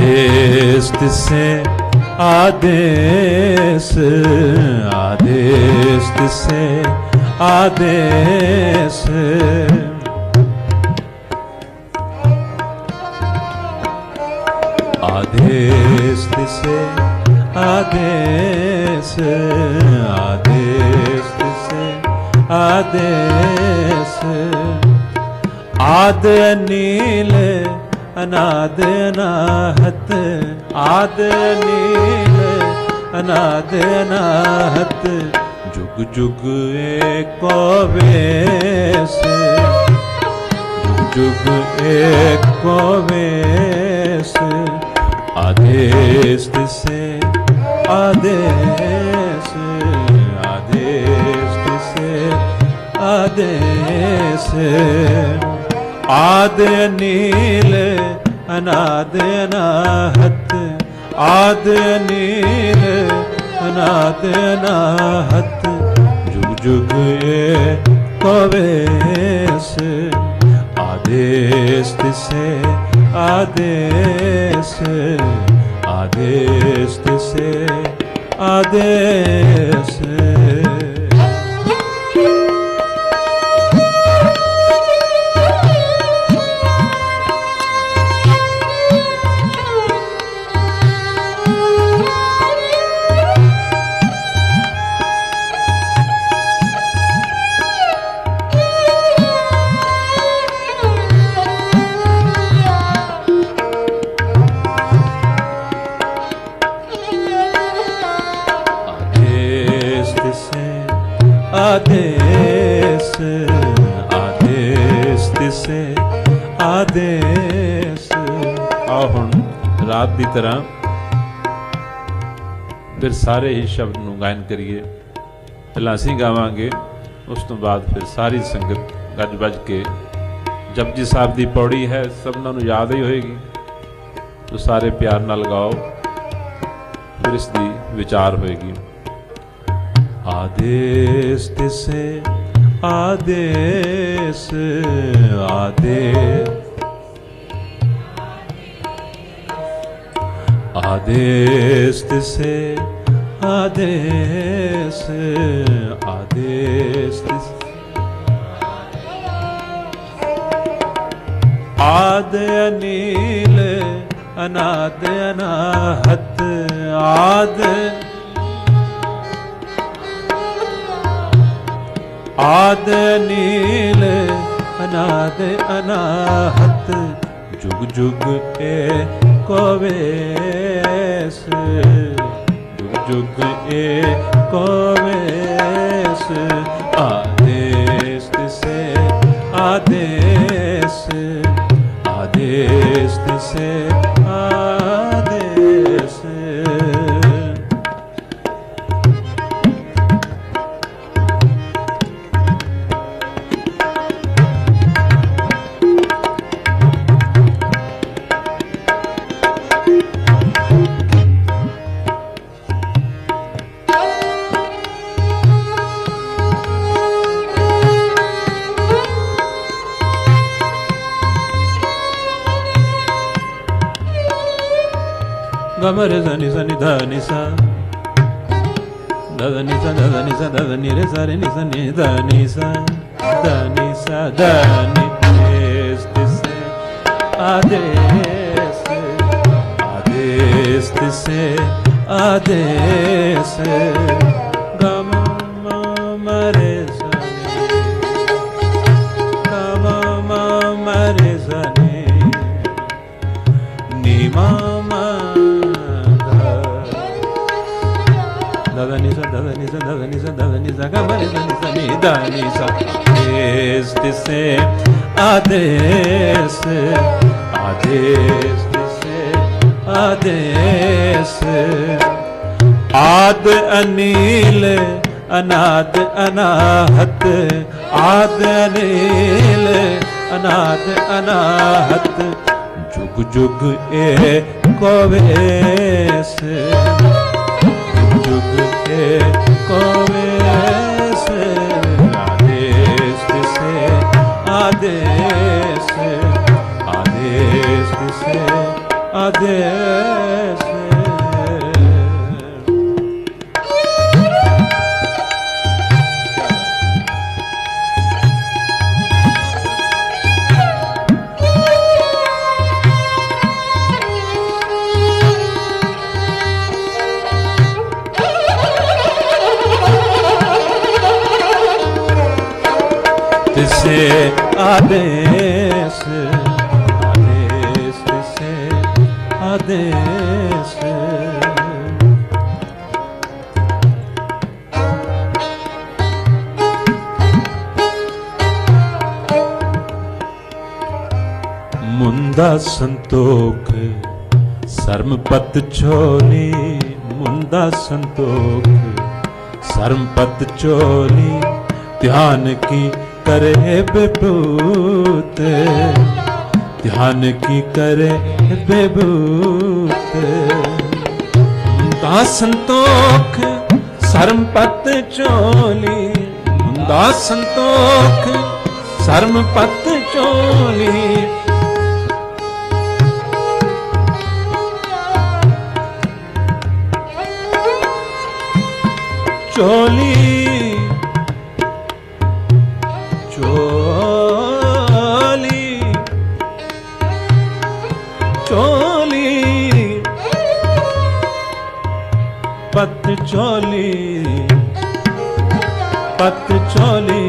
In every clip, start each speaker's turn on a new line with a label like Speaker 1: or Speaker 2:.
Speaker 1: आदेश से आदेश, आदेश से आदेश, आदेश से आदेश, आदेश से आदेश, आद नील अनाद अनाहत, आद नील अनाद अनाहत, जुग जुग एको वेश, जुग जुग एको वेश, आदेश से आदेश, आदेश से आदेश, आद नील अनाद अनाहत, आद नील अनाद अनाहत, जुग जुग एको वेश, आदेश से आदेश, आदेश से आदेश। आदेश, आदेश से आदेश। आओ हुण रात दी तरह फिर सारे ही शब्द नूं गायन करिए। पहला असीं गावांगे, उस तो बाद फिर सारी संगत गज बज के जपजी साहब दी पौड़ी है, सबनां नूं याद ही होएगी, तो सारे प्यार नाल गाओ, फिर इसकी विचार होएगी। आदेश से आदेश, आदेश, आदेश से आदेश, आदेश, आद अनील अनाद अनाहत, आद आद नील अनाद अनाहत, जुग जुग एको वेश, जुग जुग एको वेश, आदेश से आदेश, आदेश से आदेश। गमरे सनि सनि ध नि सा, ध नि सा ध नि सा ध नि रे सा रे नि सा नि ध नि सा, ध नि सा ध नि देश से आदेश, आदेश से आदेश, गम म रे सा गम म रे सा नि मा आदेश से आदेश, आदेश से आदेश, आद अनील अनाद अनाहत, आद अनील अनाद अनाहत, जुग जुग एको वेश, जुग एको वेश, आदेश से आदेश, आदेश से आदेश से आदेश आदेश से आदेश मुंदा संतोख सर्मपत चोली मुंदा संतोख सर्मपत चोली ध्यान की करे बेबूत ध्यान की करे बेबूत मुंदा संतोख सर्मपत चोली मुंदा संतोख सर्मपत चोली चोली पत चोली पत चोली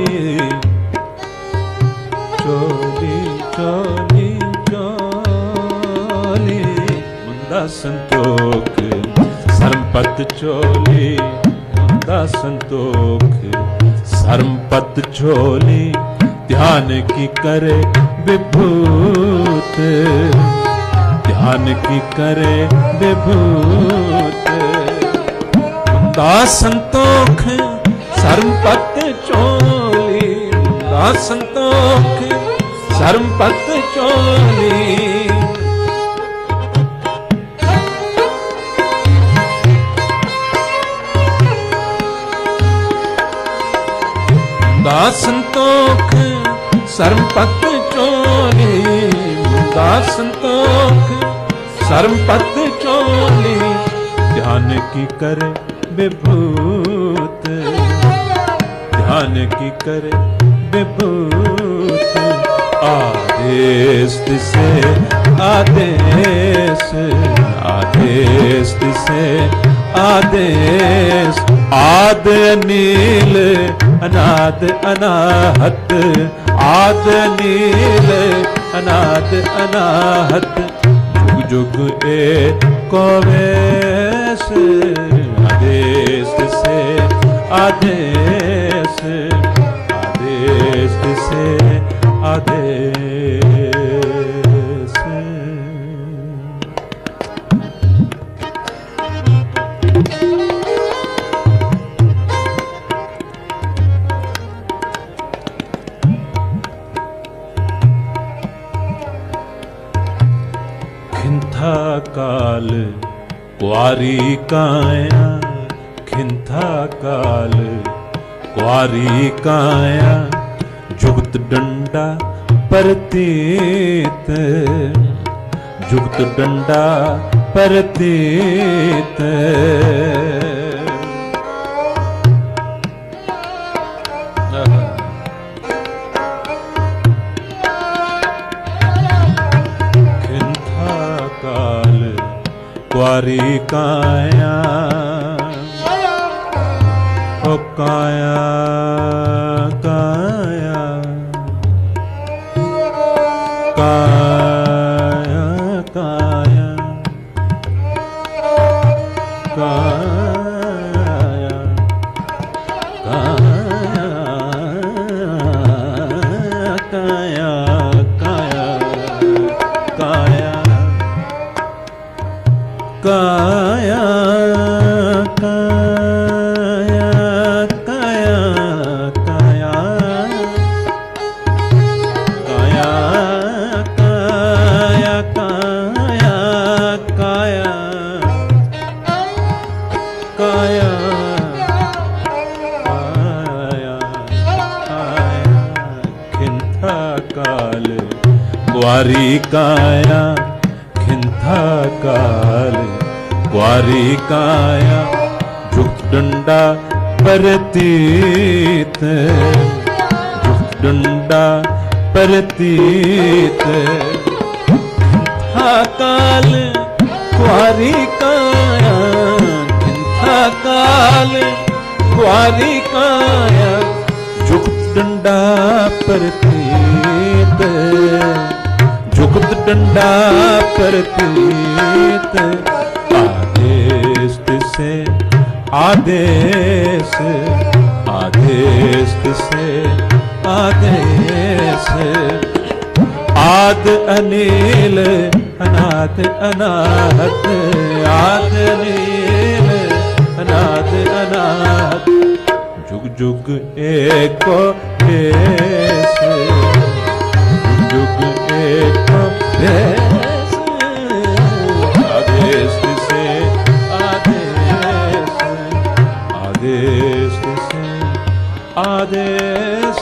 Speaker 1: चोली चोली चोली मुंदा संतोख सर्मपत चोली मुंदा संतोख सर्मपत चोली ध्यान की करे विभूत ध्यान की करे विभूत मुंदा संतोख सर्मपत चोली मुंदा संतोख सर्मपत चोली मुंदा संतोख सर्मपत चोली मुंदा संतोख सर्मपत चोली ध्यान की करे विभूत ध्यान की करे विभूत आदेश से आदेश आदेश से आदेश आद नील अनाद अनाहत आद नील अनाद अनाहत जुग जुग एको वेश आदेश से आदेश आदेश से आदेश खिंथा काल कुआरी काया खिंथा काल कुआरी काया जुगत डंडा परतीत जुगत डंडा परतीत खिंथा काल कुआरी काया ओ काया काया काया काया काया काया काया काया काया कुआरी काया खिंथा काल कुआरी काया जुग डंडा परतीत जुग डंडा परतीत खिंथा काल कुआरी काया खिंथा काल कुआरी काया जुग डंडा परतीत जुगत डंडा परतीत आदेश से आदेश आदेश से आदेश आद अनिल अनाथ अनाहत आद अनिल अनाथ अनाहत जुग जुग एको देश जुग एको देश आदेश से आदेश आदेश से आदेश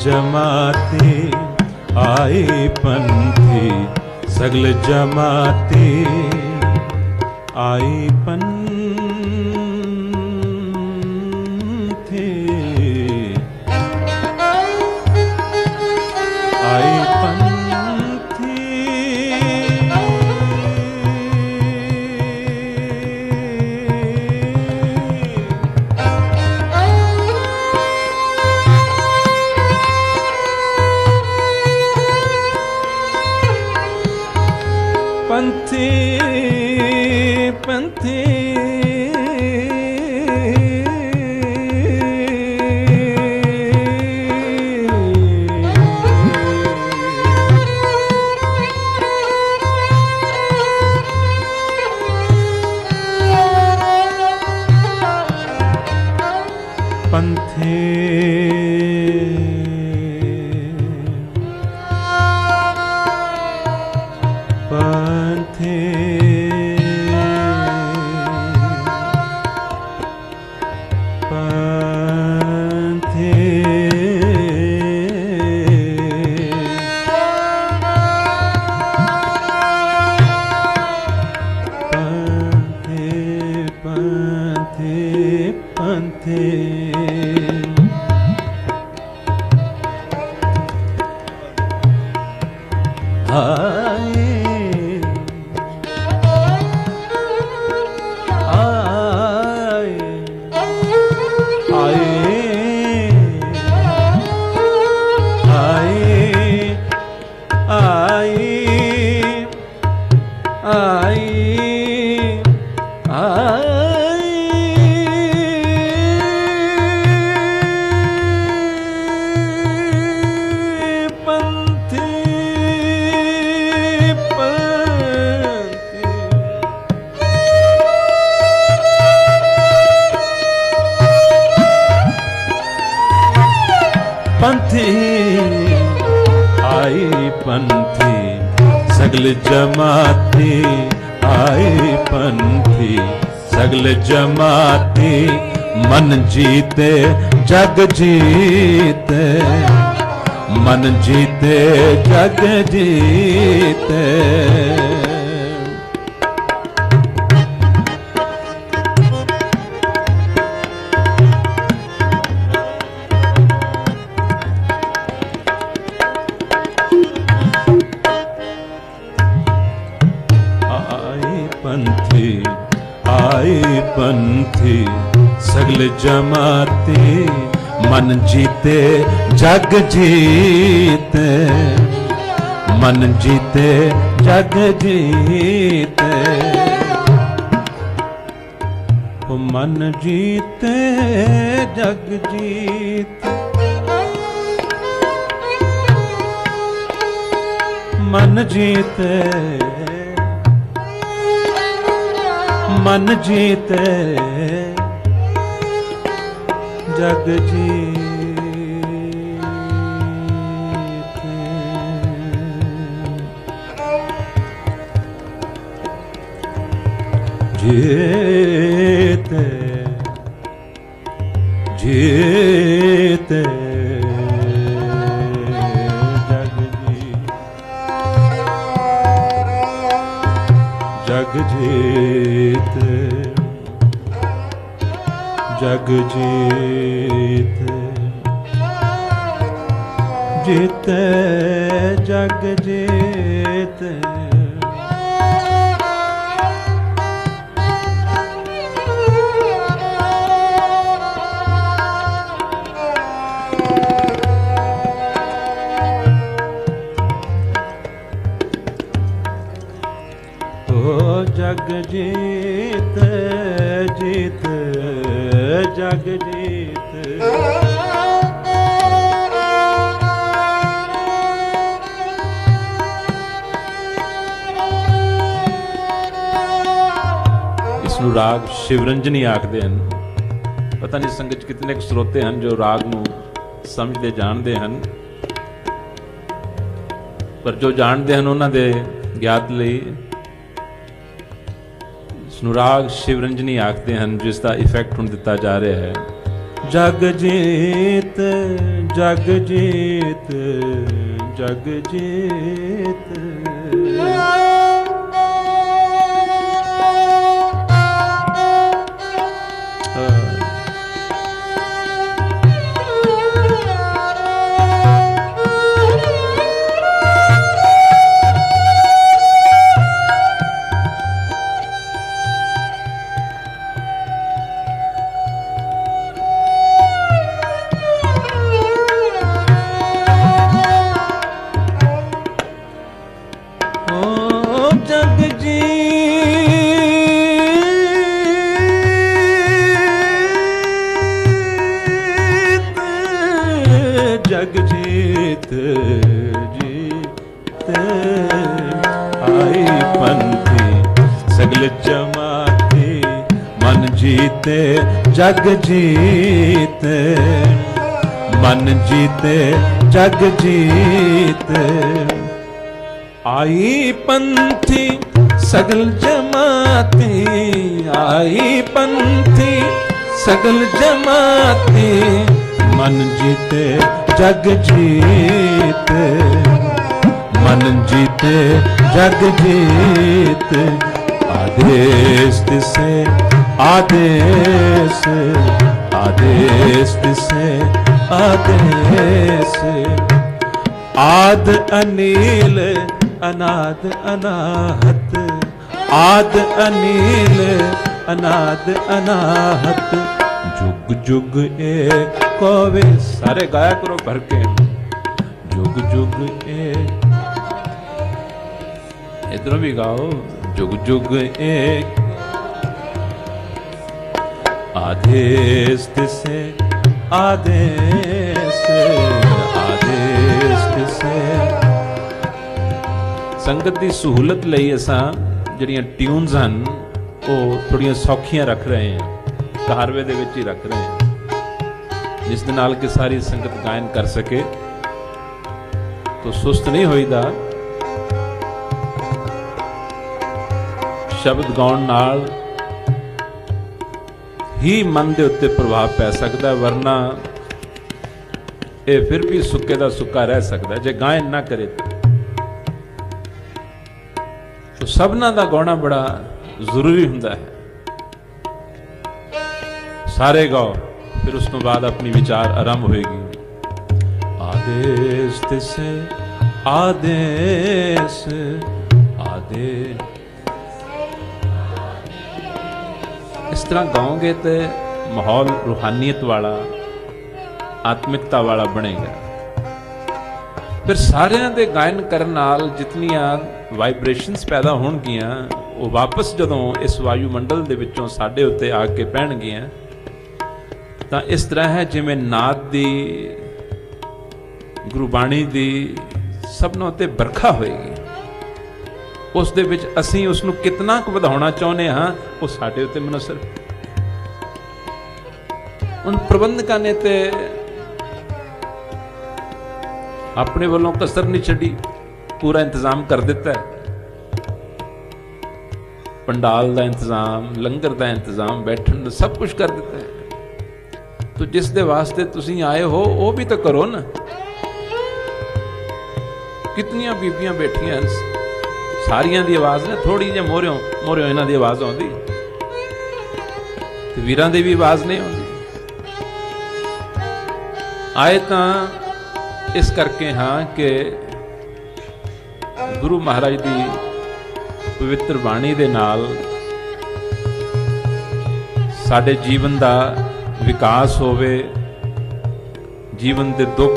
Speaker 1: जमाती आई पंथी सगल जमाती आई पंथी आई पंथी पंथी पंथी पंथी सगल जमाती आई पंथी सगल जमाती मन जीते जग जीते मन जीते जग जीते पंथी सगल जमाती मन जीते जग जीते मन जीते जग जीते, मन जीते जग जीते, मन जीते, मन जीते जग जीते, जीते जीते जग जीते, जग जीते, जीते जग जीते, जग जीत जीत जग जीत, इसनूं राग शिवरंजनी आखदे हन। पता नहीं संगत च कितने सरोते हैं जो राग नूं समझते जानते हैं, पर जो जानते हैं उन्हां दे ज्ञात लई राग शिवरंजनी आखते हैं, जिसका इफेक्ट हुण दिता जा रहा है। जग जीत जग जीत जग जीत, जग जीत जीत आई पंथी सगल जमाती, मन जीते जग जीते, मन जीते जग जीते, आई पंथी सगल जमाती, आई पंथी सगल जमाती, मन जीते जग जीते, मन जीते जग जीते, आदेश से आदेश, आदेश से आदेश, आद अनील अनाद अनाहत, आद अनील अनाद अनाहत, जुग जुग एक कोवे, सारे गाया करो भर के, जुग जुग एक, इधरों भी गाओ, जुग जुग एक, आदेश से आदेश, आदेश से। संगत की सहूलत लई असां जिहड़ियां ट्यून्स हन वो थोड़ियां सौखियां रख रहे हैं, कारवे दे विच ही रख रहे हैं, जिस दे नाल कि सारी संगत गायन कर सके, तो सुस्त नहीं होईदा। शब्द गाउण नाल ही मन के उत्ते प्रभाव पै सकता है, वरना ये फिर भी सुक्के दा सुक्का रह सकता है जे गायन ना करे। तो सबना दा गाना बड़ा जरूरी हुंदा है। सारे गाओ, फिर उस तो बाद अपनी विचार आरंभ होएगी। आदेश से आदेश, आदेश, इस तरह गाओगे तो माहौल रूहानियत वाला, आत्मिकता वाला बनेगा। फिर सारिਆਂ ਦੇ ਗਾਇਨ ਕਰਨ ਨਾਲ ਜਿਤਨੀਆਂ ਵਾਈਬ੍ਰੇਸ਼ਨਸ ਪੈਦਾ ਹੋਣਗੀਆਂ ਉਹ ਵਾਪਸ ਜਦੋਂ ਇਸ ਵਾਯੂਮੰਡਲ ਦੇ ਵਿੱਚੋਂ ਸਾਡੇ ਉੱਤੇ ਆ ਕੇ ਪੈਣਗੀਆਂ ਤਾਂ ਇਸ ਤਰ੍ਹਾਂ ਹੈ ਜਿਵੇਂ ਨਾਦ ਦੀ ਗੁਰਬਾਣੀ ਦੀ ਸਭਨਾਂ ਉੱਤੇ ਵਰਖਾ ਹੋਏਗੀ। ਉਸ ਦੇ ਵਿੱਚ ਅਸੀਂ ਉਸ ਨੂੰ ਕਿਤਨਾ ਕੁ ਵਧਾਉਣਾ ਚਾਹੁੰਦੇ ਹਾਂ ਉਹ ਸਾਡੇ ਉੱਤੇ ਮਨਸਰ। ਹੁਣ ਪ੍ਰਬੰਧਕਾਂ ਨੇ ਤੇ अपने वालों कसर नहीं छड़ी, पूरा इंतजाम कर दिता है। पंडाल का इंतजाम, लंगर का इंतजाम, बैठन सब कुछ कर दिता है। तो जिस दे वास्ते तुसी आए हो वो भी तो करो ना। कितनियां बीबियां बैठियां, सारियां दी आवाज ने थोड़ी जी मोरियों इन्हां दी आवाज आउंदी ते वीरां दी भी आवाज नहीं आउंदी। आए तां इस करके हाँ कि गुरु महाराज की पवित्र बाणी दे नाल साडे जीवन का विकास होवे, जीवन के दुख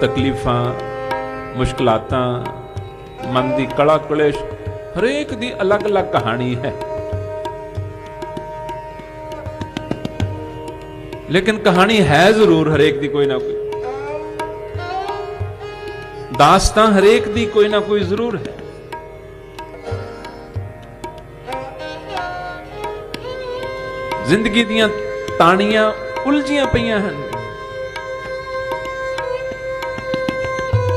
Speaker 1: तकलीफां मुश्किलातां मन की कला कलेश हरेक दी अलग अलग कहानी है। लेकिन कहानी है जरूर हरेक दी कोई ना कोई, दास्तां हरेक दी कोई ना कोई जरूर है। जिंदगी दियां ताणियां उलझियां पईयां हन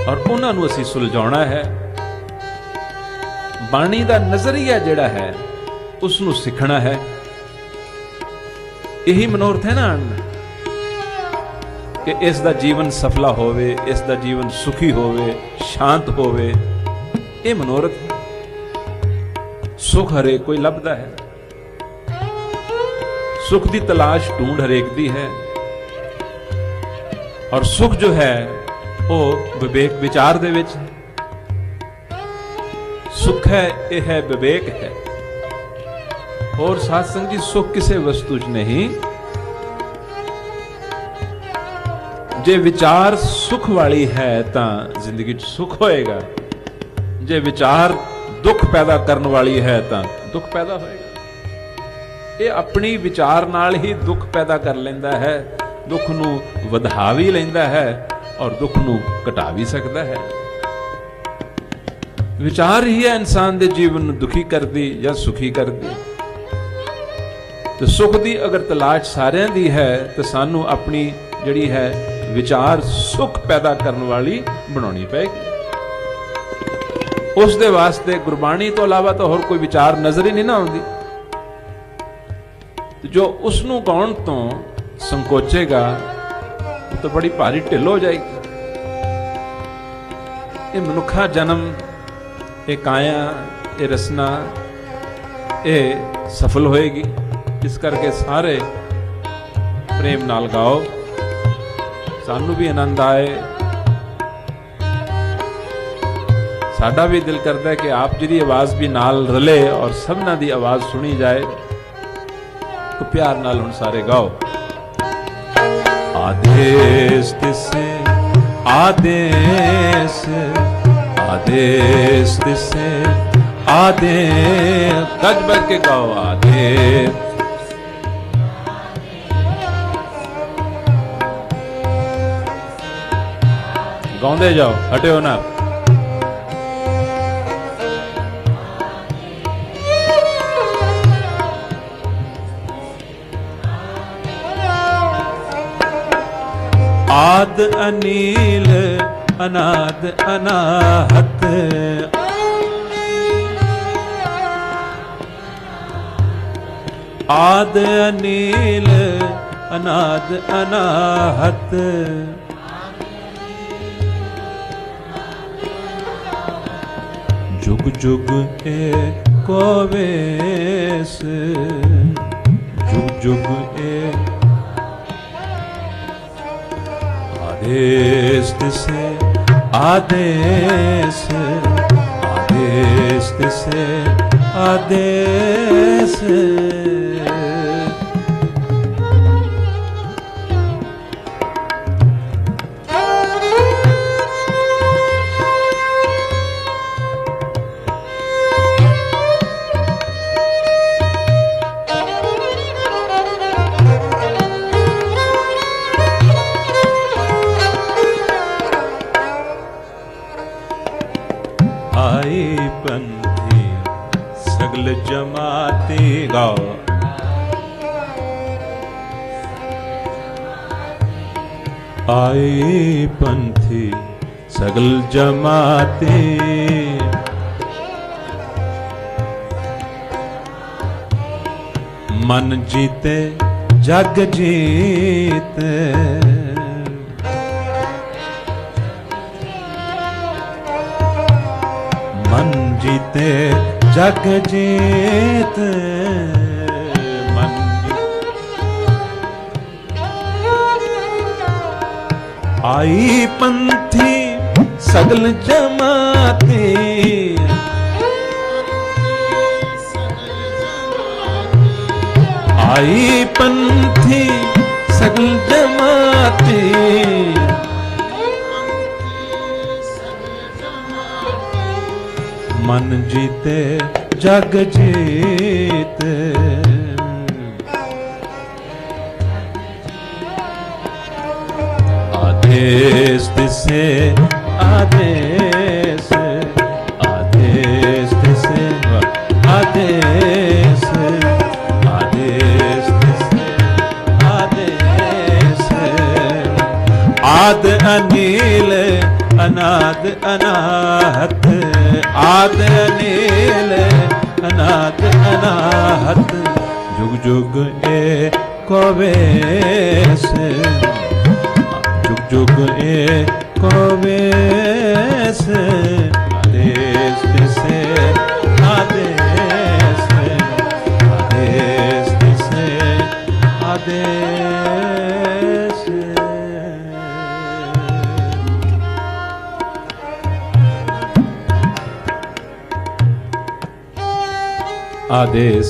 Speaker 1: और उन्हां नूं असीं सुलझाउणा है। बाणी दा नजरिया जिहड़ा है उस नूं सिखना है। यही मनोरथ है ना कि इस दा जीवन सफला होवे, इस दा जीवन सुखी होवे, शांत होवे, ये मनोरथ है। सुख हरेक कोई लभदा है, सुख दी तलाश ढूंढ हरेक दी है। और सुख जो है वो विवेक विचार दे विच है। सुख है यह है विवेक है। और साथ संग जी सुख किसी वस्तु च नहीं, जे विचार सुख वाली है तां जिंदगी सुख होएगा, जे विचार दुख पैदा करने वाली है तां दुख पैदा होएगा। ये अपनी विचार नाल ही दुख पैदा कर लेंदा है, दुख नूं वधा भी लेंदा है और दुख नूं घटा भी सकता है। विचार ही है इंसान दे जीवन नूं दुखी करदी या सुखी करदी। तो सुख दी अगर तलाश सारियां दी है तो सानू अपनी जिहड़ी है विचार सुख पैदा करने वाली बनानी पेगी। उस दे वास्ते गुरबाणी तो अलावा तो होर कोई विचार नजर ही नहीं ना आउंदी। जो उसनूं गाउण तो संकोचेगा तो बड़ी भारी ढिल हो जाएगी। ये मनुखा जन्म, ये काया, ये रसना ये सफल होएगी। इस करके सारे प्रेम नाल गाओ, सानू भी आनंद आए। साडा भी दिल करता है कि आप जी आवाज भी नाल रले और सबना दी आवाज सुनी जाए। तो प्यार नाल हुण सारे गाओ। आदेश तिसे आदेश, आदेश तिसे आदेश, गज बज के गाओ। आदेश गाउंदे जाओ, हटियो ना। आद अनील अनाद अनाहत, आद अनील अनाद अनाहत, जुग जुग एको वेस, जुग जुग आदेश तिसे आदेश, आदेश तिसे आदेश। पंथी सगल जमाती गाओ। आए पंथी सगल जमाते मन जीते जग जीते। मन जीते जग जीते। आई पंथी सगल जमाते आई पंथी सगल जमाते मन जीते जग जीते। आदेश दिसे आदेश आदेश दिसे आदेश आदेश दिसे आदेश। आद अनिल अनाद अनाहत आद अनिल अनाद अनाहत। जुग जुग ए कोवेश जुग ए कोवेश। आदेश दिसे आदेश आदेश दिसे आदेश। आदेश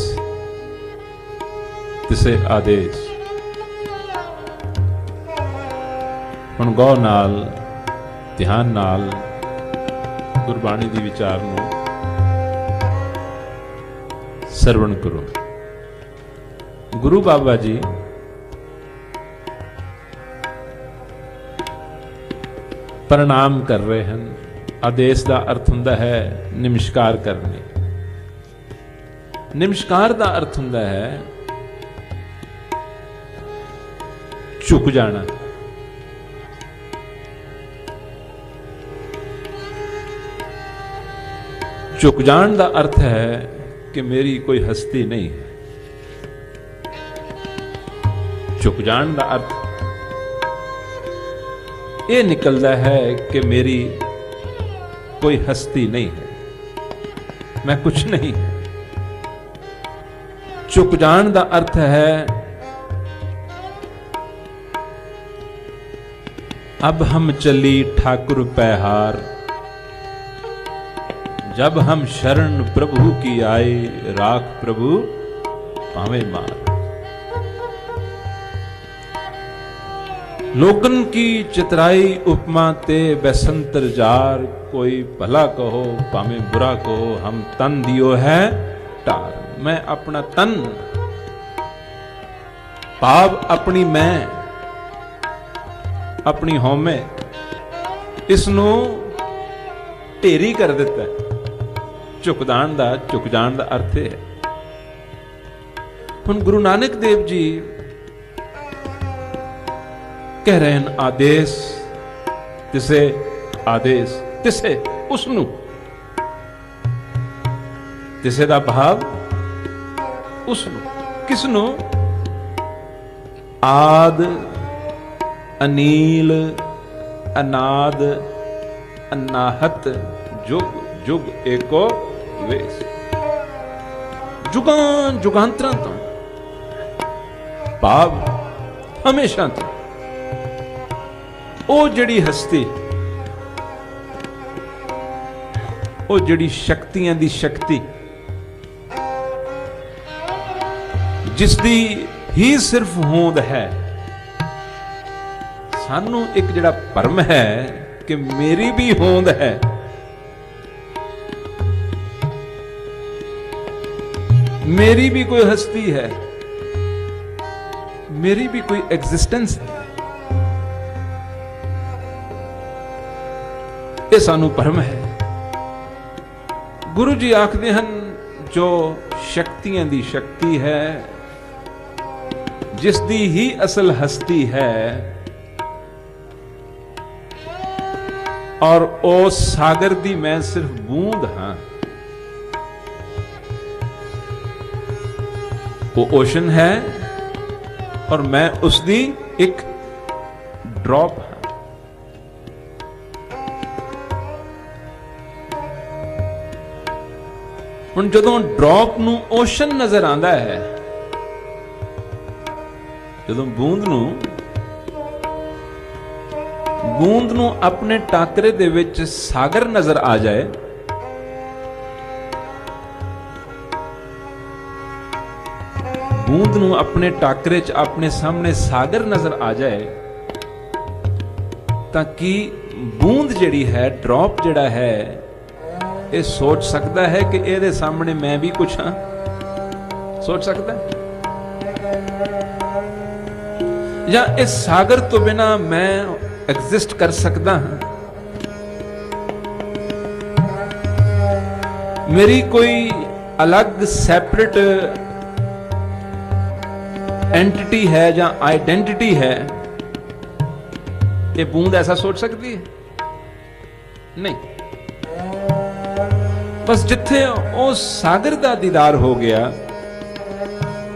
Speaker 1: दिसे आदेश। ਹੁਣ ਗੌਰ ਨਾਲ ਧਿਆਨ ਨਾਲ ਗੁਰਬਾਣੀ ਦੀ ਵਿਚਾਰ ਨੂੰ ਸਰਵਣ ਕਰੋ। ਗੁਰੂ ਬਾਬਾ ਜੀ ਪ੍ਰਣਾਮ ਕਰ ਰਹੇ ਹਨ। ਆਦੇਸ਼ ਦਾ ਅਰਥ ਹੁੰਦਾ ਹੈ ਨਮਸਕਾਰ ਕਰਨੀ। ਨਮਸਕਾਰ ਦਾ ਅਰਥ ਹੁੰਦਾ ਹੈ ਝੁਕ ਜਾਣਾ। झुक जान का अर्थ है कि मेरी कोई हस्ती नहीं है। झुक जान का अर्थ ये निकलता है कि मेरी कोई हस्ती नहीं है, मैं कुछ नहीं है। झुक जान का अर्थ है अब हम चली ठाकुर पैहार। जब हम शरण प्रभु की आए राख प्रभु पावे मार। लोकन की चितराई उपमा ते बैसंतर जार। कोई भला कहो पावे बुरा कहो हम तन दियो है टार। मैं अपना तन भाव अपनी मैं अपनी होमे इसनू ढेरी कर दिता है। झुक जान का अर्थ है। हुण गुरु नानक देव जी कह रहे हैं आदेश तिसे आदेश तिसे उसनू। तिसे का भाव उसनू किसनू? आद अनील अनाद अनाहत जुग जुग एको वेश। जुगां जुगांतरां तो भाव हमेशा तो ओ जड़ी हस्ती ओ जड़ी शक्तियां दी शक्ति जिसदी ही सिर्फ होंद है। सानू एक जड़ा भरम है कि मेरी भी होंद है। मेरी भी कोई हस्ती है, मेरी भी कोई एग्जिस्टेंस है। ये सानू भरम है। गुरु जी आखते हैं जो शक्तियां दी शक्ति है, जिस दी ही असल हस्ती है, और उस सागर दी मैं सिर्फ बूंद हां। वो ओशन है और मैं उसदी एक ड्रॉप हां। ਹੁਣ ਜਦੋਂ ਡ੍ਰੌਪ ਨੂੰ ਓਸ਼ਨ ਨਜ਼ਰ ਆਉਂਦਾ ਹੈ, ਜਦੋਂ ਬੂੰਦ ਨੂੰ ਆਪਣੇ ਟਾਕਰੇ ਦੇ ਵਿੱਚ ਸਾਗਰ ਨਜ਼ਰ ਆ ਜਾਏ, ਬੂੰਦ ਨੂੰ ਆਪਣੇ ਟਾਕਰੇ 'ਚ ਆਪਣੇ ਸਾਹਮਣੇ ਸਾਗਰ ਨਜ਼ਰ ਆ ਜਾਏ, ਤਾਂ ਕੀ ਬੂੰਦ ਜਿਹੜੀ ਹੈ, ਡ੍ਰੌਪ ਜਿਹੜਾ ਹੈ, ये सोच सकता है कि ਇਹਦੇ सामने मैं भी कुछ हाँ? सोच सकता है? या इस सागर तो बिना मैं एग्जिस्ट कर सकता हाँ? मेरी कोई अलग सेपरेट एंटिटी है या आइडेंटिटी है? ये बूंद ऐसा सोच सकती है? नहीं। बस जिथे उस सागर का दीदार हो गया,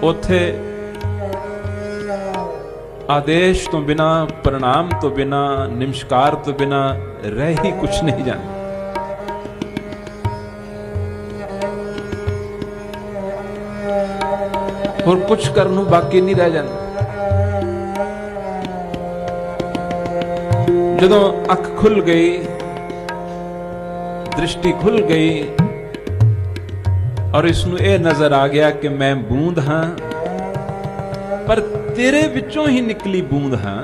Speaker 1: उथे आदेश तो बिना, प्रणाम तो बिना, नमस्कार तो बिना रह ही कुछ नहीं जाना। और कुछ करनों बाकी नहीं रह जाना। जदों अख खुल गई, दृष्टि खुल गई और इसनू ये नजर आ गया कि मैं बूंद हां, पर तेरे विचों ही निकली बूंद हां।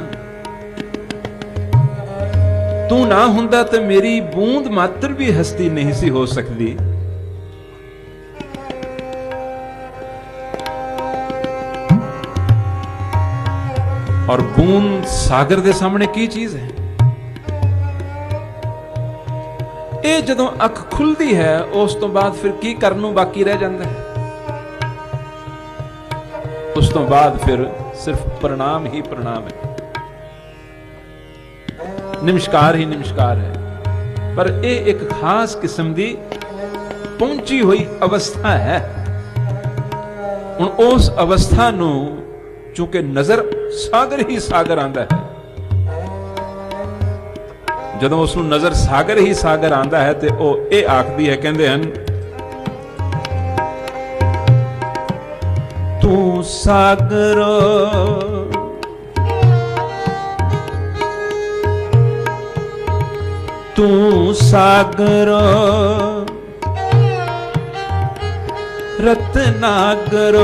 Speaker 1: तू ना हुंदा तो मेरी बूंद मात्र भी हस्ती नहीं सी हो सकती। और बूंद सागर दे सामने की चीज है? ਇਹ ਜਦੋਂ ਅੱਖ ਖੁੱਲਦੀ ਹੈ, ਉਸ ਤੋਂ ਬਾਅਦ ਫਿਰ ਕੀ ਕਰਨ ਨੂੰ ਬਾਕੀ ਰਹਿ ਜਾਂਦਾ ਹੈ? ਉਸ ਤੋਂ ਬਾਅਦ ਫਿਰ ਸਿਰਫ ਪ੍ਰਣਾਮ ਹੀ ਪ੍ਰਣਾਮ ਹੈ, ਨਮਸਕਾਰ ਹੀ ਨਮਸਕਾਰ ਹੈ। ਪਰ ਇਹ ਇੱਕ ਖਾਸ ਕਿਸਮ ਦੀ ਪਹੁੰਚੀ ਹੋਈ ਅਵਸਥਾ ਹੈ। ਹੁਣ ਉਸ ਅਵਸਥਾ ਨੂੰ ਚੂੰਕਿ ਨਜ਼ਰ ਸਾਗਰ ਹੀ ਸਾਗਰ ਆਂਦਾ ਹੈ, ਜਦੋਂ ਉਸ ਨੂੰ ਨਜ਼ਰ ਸਾਗਰ ਹੀ ਸਾਗਰ ਆਂਦਾ ਹੈ, ਤੇ ਉਹ ਇਹ ਆਖਦੀ ਹੈ, ਕਹਿੰਦੇ ਹਨ, ਤੂੰ ਸਾਗਰ ਤੂੰ ਸਾਗਰ रत्नागर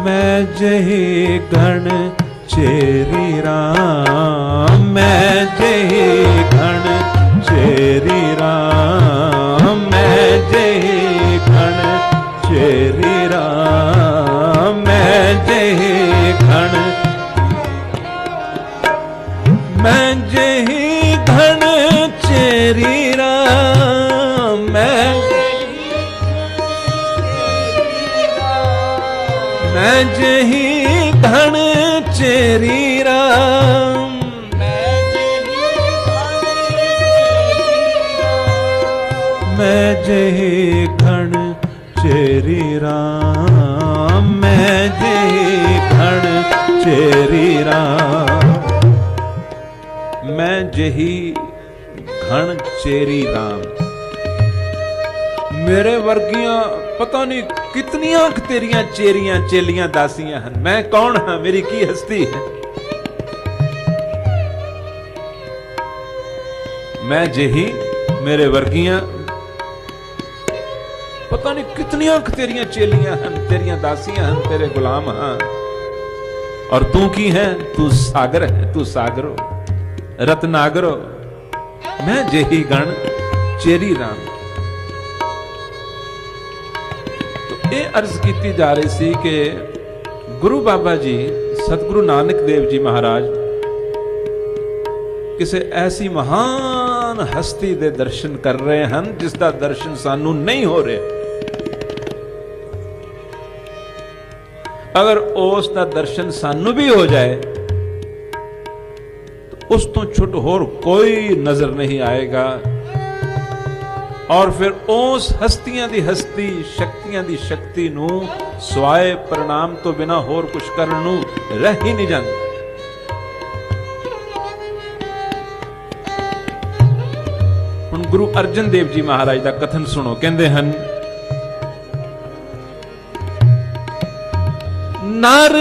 Speaker 1: मैं जही घन चेरी राम, मैं जही घन चेरी राम, मैं जही घन चेरी राम, मैं जही घन, मैं जही घन चेरी राम, मैं जही घन चेरी राम, मैं जही घन चेरी राम, मैं जही घन चेरी राम, मैं जही घन चेरी राम। मेरे वर्गियां पता नहीं कितनियां तेरियां चेरियां चेलियां दासियां हैं, मैं कौन हां, मेरी की हस्ती है। मैं जही मेरे वर्गियां पता नहीं कितनियां तेरियां चेलियां हैं, तेरियां दासियां हैं, तेरे गुलाम हां। और तू की है? तू सागर है, तू सागरो रत्नागरो, मैं जही गण चेरी राम। ये अर्ज की जा रही सी कि गुरु बाबा जी सतगुरु नानक देव जी महाराज किसी ऐसी महान महान हस्ती दे दर्शन कर रहे हैं जिसका दर्शन सानू नहीं हो रहा। अगर उस दा दर्शन सानू भी हो जाए तो उस तो छुट होर कोई नजर नहीं आएगा। और फिर उस हस्तियां दी हस्ती, शक्तियां दी शक्ति नू स्वाए प्रणाम तो बिना होर कुछ करन नू रह ही नहीं जाता। हुण गुरु अर्जन देव जी महाराज दा कथन सुनो। कहंदे हन, नर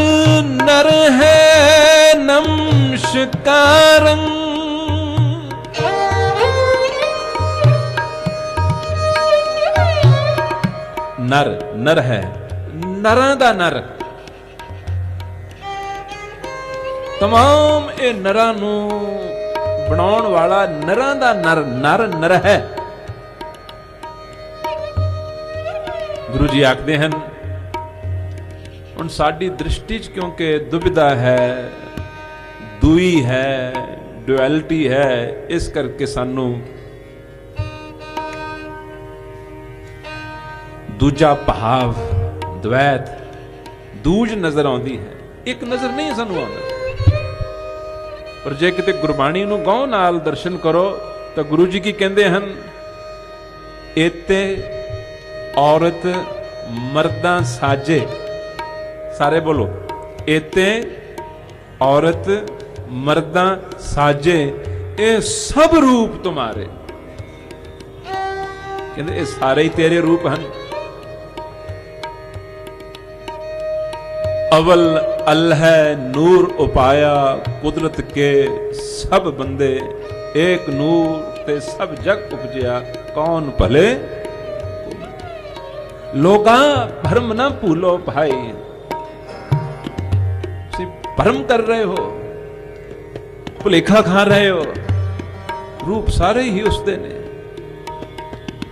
Speaker 1: नर है नमस्कारं, नर नर है, नरां दा नर। तमाम ये नरां नू बनाउण वाला नरां दा नर, नर नर है। गुरु जी आखदे हन, हुण साडी दृष्टि च क्योंकि दुविधा है, दुई है, डुअलिटी है, इस करके सानू दूजा भाव, द्वैत, दूज नजर आउंदी है, एक नजर नहीं सानू आउंदा। पर जे किते गुरबाणी नू गौं नाल दर्शन करो तो गुरु जी की कहंदे हन, एते औरत मर्दां साजे। सारे बोलो, एते औरत मर्दां साजे, ये सब रूप तुम्हारे। कहंदे ये सारे ही तेरे रूप हैं। अवल अल्लाह नूर उपाया, कुदरत के सब बंदे, एक नूर ते सब जग उपजया, कौन भले लोगा भरम ना भूलो भाई। भरम कर रहे हो, भुलेखा खा रहे हो, रूप सारे ही उसदे ने।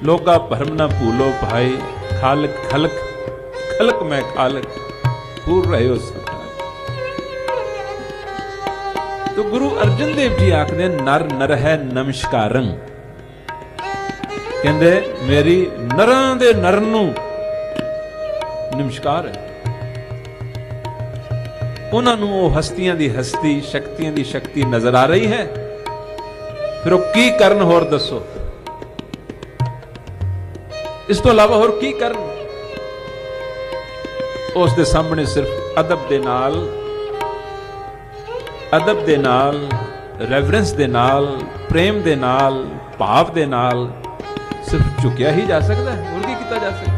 Speaker 1: लोगा भरम ना भूलो भाई, खालक खलक खलक में खालक, भूल रहे हो सब। तो गुरु अर्जन देव जी आखदे, नर नर है नमस्कारं। कहंदे मेरी नरां दे नर नू नमस्कार है। उन्होंने वो हस्तियां दी हस्ती, शक्तियां दी शक्ति नजर आ रही है। फिर वो की करन होर दसो, इस तो इलावा होर की करन? उस दे सामने सिर्फ अदब दे नाल, रेवरेंस दे नाल, प्रेम दे नाल, भाव दे नाल सिर्फ झुकिया ही जा सकता है। और की किया जा सकता?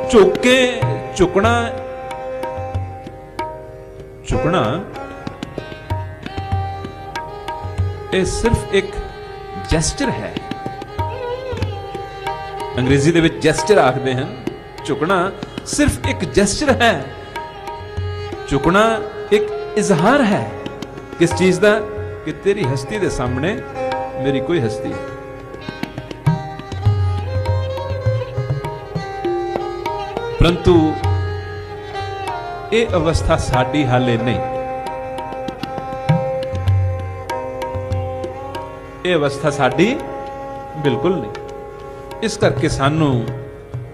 Speaker 1: झुके झुकना, झुकना ये सिर्फ एक जेस्चर है। अंग्रेजी दे विच जेस्चर आखदे हैं। झुकना सिर्फ एक जेस्चर है। झुकना एक इजहार है। किस चीज का? कि तेरी हस्ती दे सामने मेरी कोई हस्ती है। परंतु ये अवस्था साडी हाले नहीं। ये अवस्था साडी बिल्कुल नहीं। इस करके सानू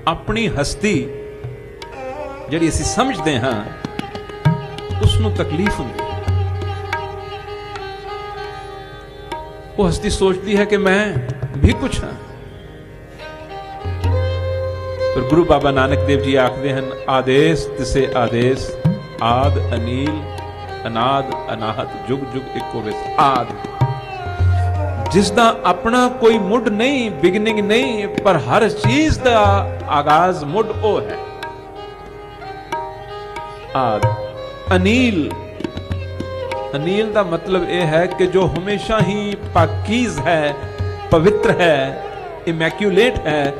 Speaker 1: अपनी हस्ती जिहड़ी असीं समझदे हां उसनूं तकलीफ हुंदी। वो हस्ती सोचती है कि मैं भी कुछ हाँ। पर गुरु बाबा नानक देव जी आखदे हैं, आदेश तिसे आदेश, आद अनील अनाद अनाहत, जुग जुग इको विस आद। जिसदा अपना कोई मुड नहीं, बिगनिंग नहीं, पर हर चीज का आगाज मुड ओ है। आद अनील, अनील का मतलब यह है कि जो हमेशा ही पाकीज़ है, पवित्र है, इमैक्यूलेट है,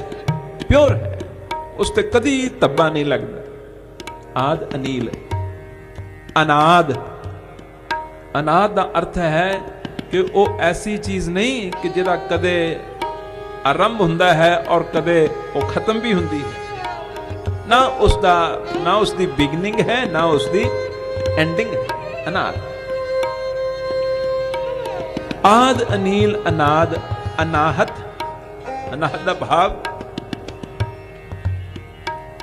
Speaker 1: प्योर है, उसते कदी तब्बा नहीं लगता। आद अनील। अनाद, अनाद का अर्थ है कि वो ऐसी चीज नहीं कि जिहदा कदे आरंभ हुंदा है और कदे वो खत्म भी हुंदी है। ना उसका, ना उसकी बिगनिंग है, ना उसकी एंडिंग है। अनाद। आद अनील अनाद अनाहत, अनाहत ਦਾ ਭਾਵ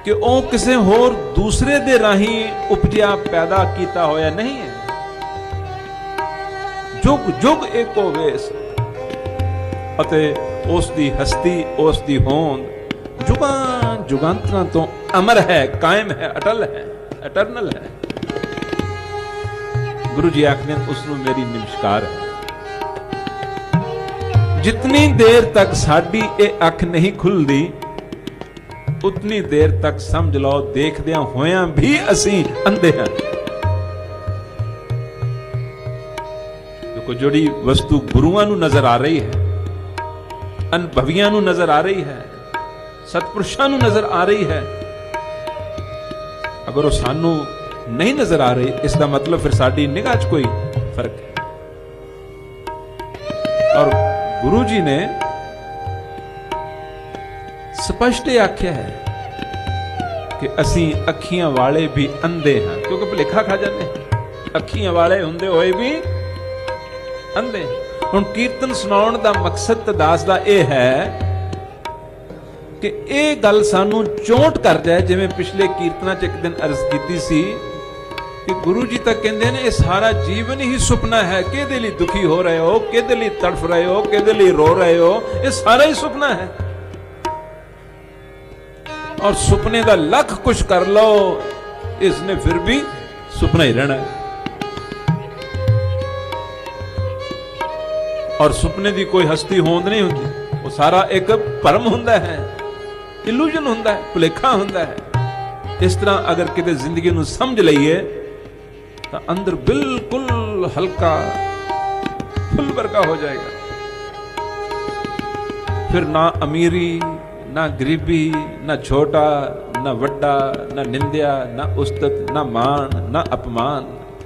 Speaker 1: ਕਿ ਉਹ ਕਿਸੇ ਹੋਰ ਦੂਸਰੇ ਦੇ ਰਾਹੀਂ ਉਪਜਿਆ ਪੈਦਾ ਕੀਤਾ ਹੋਇਆ ਨਹੀਂ ਹੈ। ਜੁਗ ਜੁਗ ਏਕੋ ਵੇਸ, ਅਤੇ ਉਸ ਦੀ ਹਸਤੀ, ਉਸ ਦੀ ਹੋਂਦ ਜੁਗਾਂ ਜੁਗਾਂਤਰਾਂ ਤੋਂ ਅਮਰ ਹੈ, ਕਾਇਮ ਹੈ, ਅਟਲ ਹੈ, ਇਟਰਨਲ ਹੈ। गुरु जी आखने उसनू मेरी नमस्कार है। जितनी देर तक साडी ये अख नहीं खुलती, उतनी देर तक समझ लो देखदियां होया भी असी अंधे हैं। देखो जोड़ी वस्तु गुरुआं नू नजर आ रही है, अनुभवियां नू नजर आ रही है, सतपुरुषां नू नजर आ रही है, अगर वो सानू नहीं नजर आ रही, इसका मतलब फिर साडी निगाह च कोई फर्क है। और गुरु जी ने स्पष्ट आख्या है कि असी अखियां वाले भी अंधे हैं, क्योंकि भुलेखा खा जाते हैं, अखियां वाले हुंदे होए भी अंधे। हुण कीर्तन सुनाउण दा मकसद दास दा यह है कि यह गल सानू चोट कर जाए। जिवें पिछले कीर्तना च एक दिन अर्ज कीती सी कि गुरु जी तक कहते हैं ये सारा जीवन ही सुपना है, किहदे लई दुखी हो रहे हो, किहदे लई तड़फ रहे हो, किहदे लई रो रहे हो, ये सारा ही सुपना है। और सुपने का लख कुछ कर लो, इसने फिर भी सुपना ही रहना है। और सुपने की कोई हस्ती होंद नहीं होती, वो सारा एक भरम हुंदा है, इल्यूजन हुंदा है, भुलेखा हुंदा है। इस तरह अगर किते जिंदगी नूं समझ लईए तो अंदर बिल्कुल हल्का फुल वर्गा हो जाएगा। फिर ना अमीरी, ना गरीबी, ना छोटा, ना वड्डा, ना निंदिया, ना उस्तत, ना मान, ना अपमान,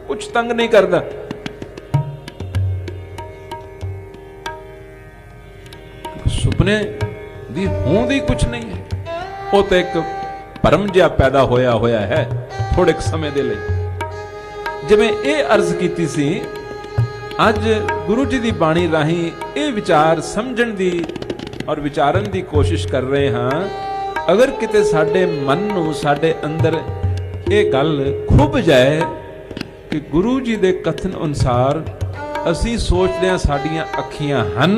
Speaker 1: कुछ तंग नहीं करता। सुपने दी होंद ही कुछ नहीं है, वो तो एक भरम जिहा पैदा होया होया है थोड़े समय दे लई। जिवें ये अर्ज कीती सी, अज गुरु जी की बाणी राही ये विचार समझण दी और विचारन की कोशिश कर रहे हाँ। अगर किते साडे मन नूं, साडे अंदर ये गल खुब जाए कि गुरु जी के कथन अनुसार असी सोचते हैं साडियां अखियां हन,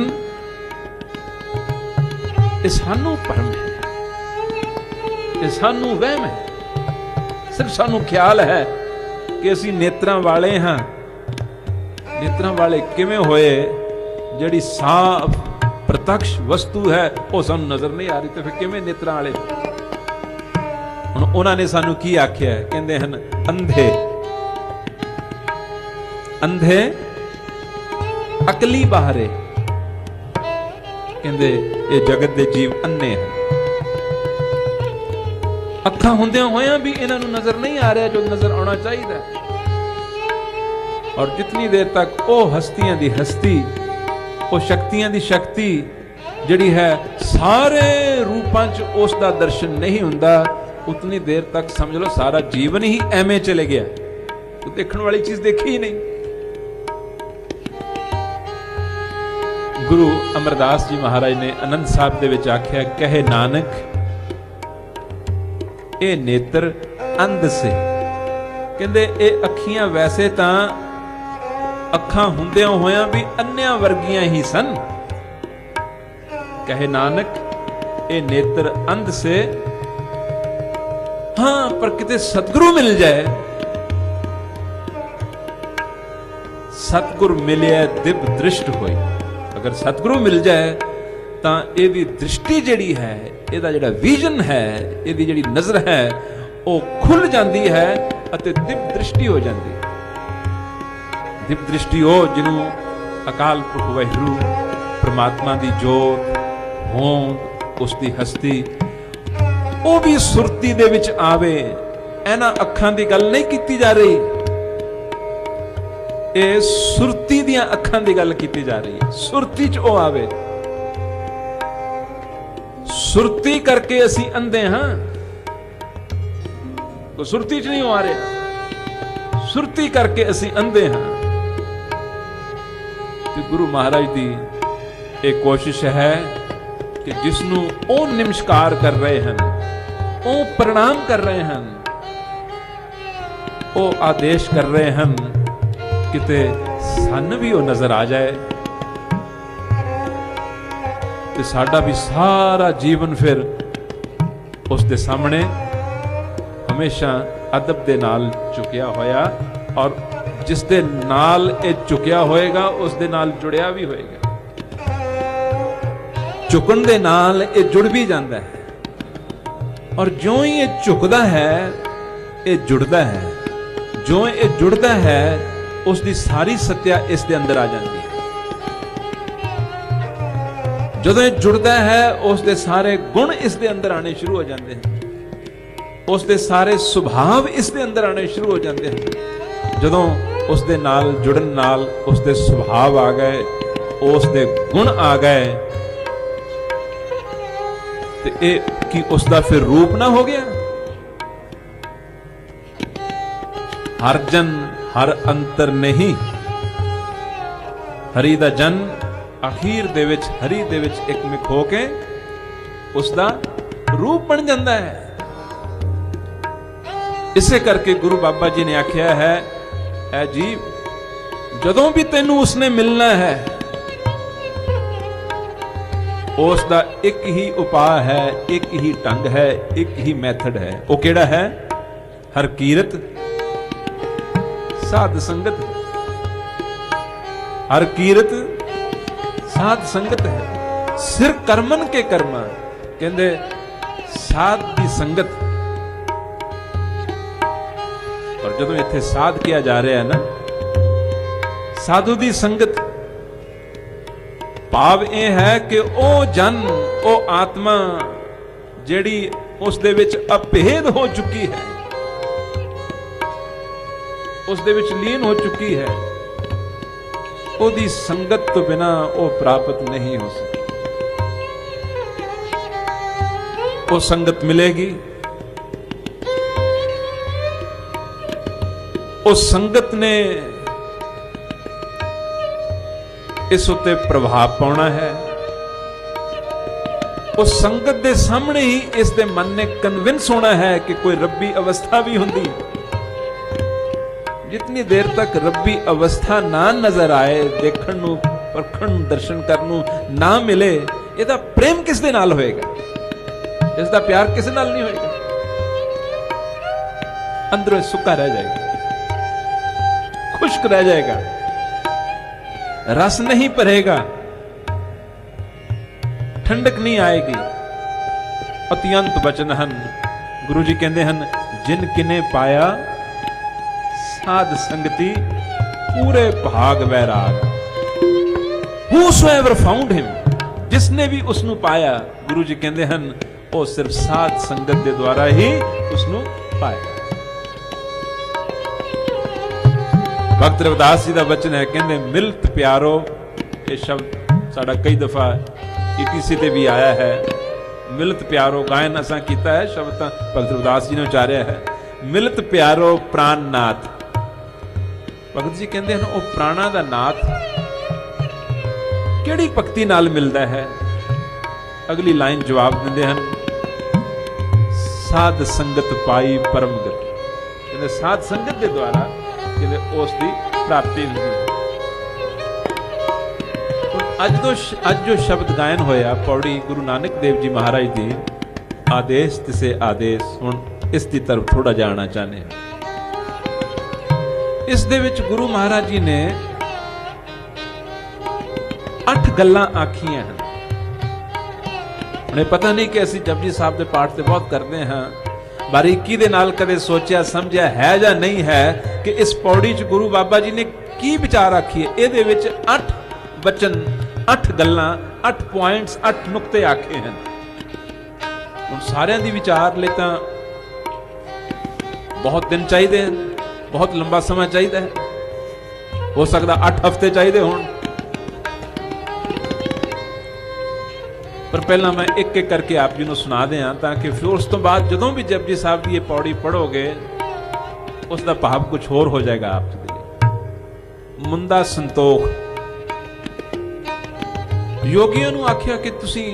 Speaker 1: ये सानू भरम है, ये सानू वहम है। सिर्फ सानू ख्याल है कि असी नेत्रां वाले हाँ। नेत्रां वाले किवें होए? जिहड़ी साफ प्रत्यक्ष वस्तु है वो सानू नजर नहीं आ रही, तो फिर किवें नेत्रां वाले? हुण उन्हां ने सानू की आख्या है? कहंदे हन अंधे, अंधे अकली बाहरे। कहंदे ये जगत दे जीव अन्ने हैं, अखां हुंदियां होयां भी इन्हां नूं नजर नहीं आ रहा जो नजर आना चाहिए। और जितनी देर तक वो हस्तियां दी हस्ती, वो शक्तियां दी शक्ति जिहड़ी है सारे रूपां च उसदा दर्शन नहीं हुंदा, उतनी देर तक समझ लो सारा जीवन ही एवें चले गया, तो देखने वाली चीज देखी ही नहीं। गुरु अमरदास जी महाराज ने आनंद साहब दे विच आख्या, कहे नानक ये नेत्र अंध से। कहंदे ये अखियां वैसे तां अखां हुंदियां होयां भी अन्नियां वर्गियां ही सन। कहे नानक ये नेत्र अंध से। हां पर किते सतगुरु मिल जाए, सतगुरु मिले दिव्य दृष्ट होई। अगर सतगुरु मिल जाए तां इहदी दृष्टि जिहड़ी है, इहदा जिहड़ा विजन है, इहदी जिहड़ी नजर है वो खुल जाती है अते दिव्य दृष्टि हो जाती है। दिव्य दृष्टि हो जिन्हों अकाल पुरख वाहिगुरू परमात्मा की जोत होंद, उसकी हस्ती वो भी सुरती दे विच आवे। इन्हां अखां दी गल नहीं कीती जा रही, ये सुरती दियां अखां दी गल कीती जा रही है। सुरती च ओ आवे, सुरती करके असी अंधे हाँ, तो सुरती च नहीं आ रहे, सुरती करके असी अंधे हाँ। गुरु महाराज की एक कोशिश है कि जिसनों वो नमस्कार कर रहे हैं, वो प्रणाम कर रहे हैं, वो आदेश कर रहे हैं, किते सन भी वो नजर आ जाए तो साडा भी सारा जीवन फिर उसके सामने हमेशा अदब दे नाल झुकिया होया, और जिस दे नाल ये झुकिया होएगा उस दे नाल जुड़िया भी होएगा। झुकण दे नाल ये जुड़ भी जाता है, और जो ही ये झुकदा है ये जुड़दा है, जो ये जुड़दा है उसकी सारी सत्या इस दे अंदर आ जाती है। जदों ये जुड़दा है उसके सारे गुण इस दे अंदर आने शुरू हो जाते हैं, उसके सारे सुभाव इस दे अंदर आने शुरू हो जाते हैं। जदों उसके नाल जुड़न नाल उसके सुभाव आ गए, उसके गुण आ गए, तो ये कि उसका फिर रूप ना हो गया। हर जन हर अंतर नहीं, हरि दा जन अखीर दे विच हरि दे विच एकमिक हो के उसका रूप बन जाता है। इसे करके गुरु बाबा जी ने आख्या है, ऐ जीव जदों भी तेनू उसने मिलना है, उसका एक ही उपाय है, एक ही ढंग है, एक ही मैथड है। वो केड़ा है? हर कीरत साध संगत। हर कीरत साध संगत है। सिर कर्मन के कर्मा कहते साध की संगत। और जदों इत्थे साध किया जा रहा है ना, साधु की संगत, भाव यह है कि ओ जन, ओ आत्मा जिहड़ी उस दे विच अभेद हो चुकी है, उस दे विच लीन हो चुकी है, ओदी संगत तो बिना वो प्राप्त नहीं हो सकती। वो संगत मिलेगी, उस संगत ने इस उत्ते प्रभाव पाना है। उस संगत के सामने ही इस दे मन ने कन्विंस होना है कि कोई रब्बी अवस्था भी होंदी। जितनी देर तक रब्बी अवस्था ना नजर आए, देखण नूं, परखण नूं, दर्शन करन नूं ना मिले, इहदा प्रेम किस दे नाल होएगा? इसका प्यार किस नाल नहीं होएगा? अंदरों सुक्का रह जाएगा, खुश्क रह जाएगा, रस नहीं भरेगा, ठंडक नहीं आएगी। अत्यंत बचन हन। गुरु जी कहते हैं, जिन किने पाया साध संगति पूरे भाग वैराग। Whosoever found him, जिसने भी उसनु पाया, गुरु जी कहते हैं वो सिर्फ साध संगत के द्वारा ही उसनु पाया। भगत रविदास जी का वचन है, कहते मिलत प्यारो, ये शब्द साड़ा कई दफा ETC ते भी आया है। मिलत प्यारो गायन असा कीता है, शब्द भगत रविदास जी ने उचारिया है। मिलत प्यारो प्राणनाथ। भगत जी कहते हैं वो प्राणा दा नाथ केड़ी भक्ति नाल मिलता है? अगली लाइन जवाब देंदे हैं, साध संगत पाई परम गति। कहते साध संगत के द्वारा उसकी प्राप्ति होती है। अज जो शब्द गायन होया पौड़ी गुरु नानक देव जी महाराज दी, आदेश तिसे आदेश, हुण इस दी तरफ थोड़ा जाना चाहते हैं। इस दे विच गुरु महाराज जी ने 8 गल्लां आखियां हैं। उन्हें पता नहीं कि असीं जपजी साहब के पाठ से बहुत करते हैं, बारीकी दे नाल कदे सोचा समझिया है या नहीं है कि इस पौड़ी च गुरु बाबा जी ने की विचार आखी है। इहदे विच 8 वचन, 8 गल्लां, 8 पॉइंट्स, 8 नुक्ते आखे हैं। हुण सारियां दी विचार ले तां बहुत दिन चाहिए, बहुत लंबा समय चाहिए, हो सकता 8 हफ्ते चाहिए होण। पर पहला मैं एक एक करके आप जी को सुना दें, ताकि फिर उस तो बाद जदों भी जपजी साहब की ये पौड़ी पढ़ोगे उसका भाव कुछ होर हो जाएगा आप जी। मुंदा संतोख, योगियों नूं आख्या कि तुसीं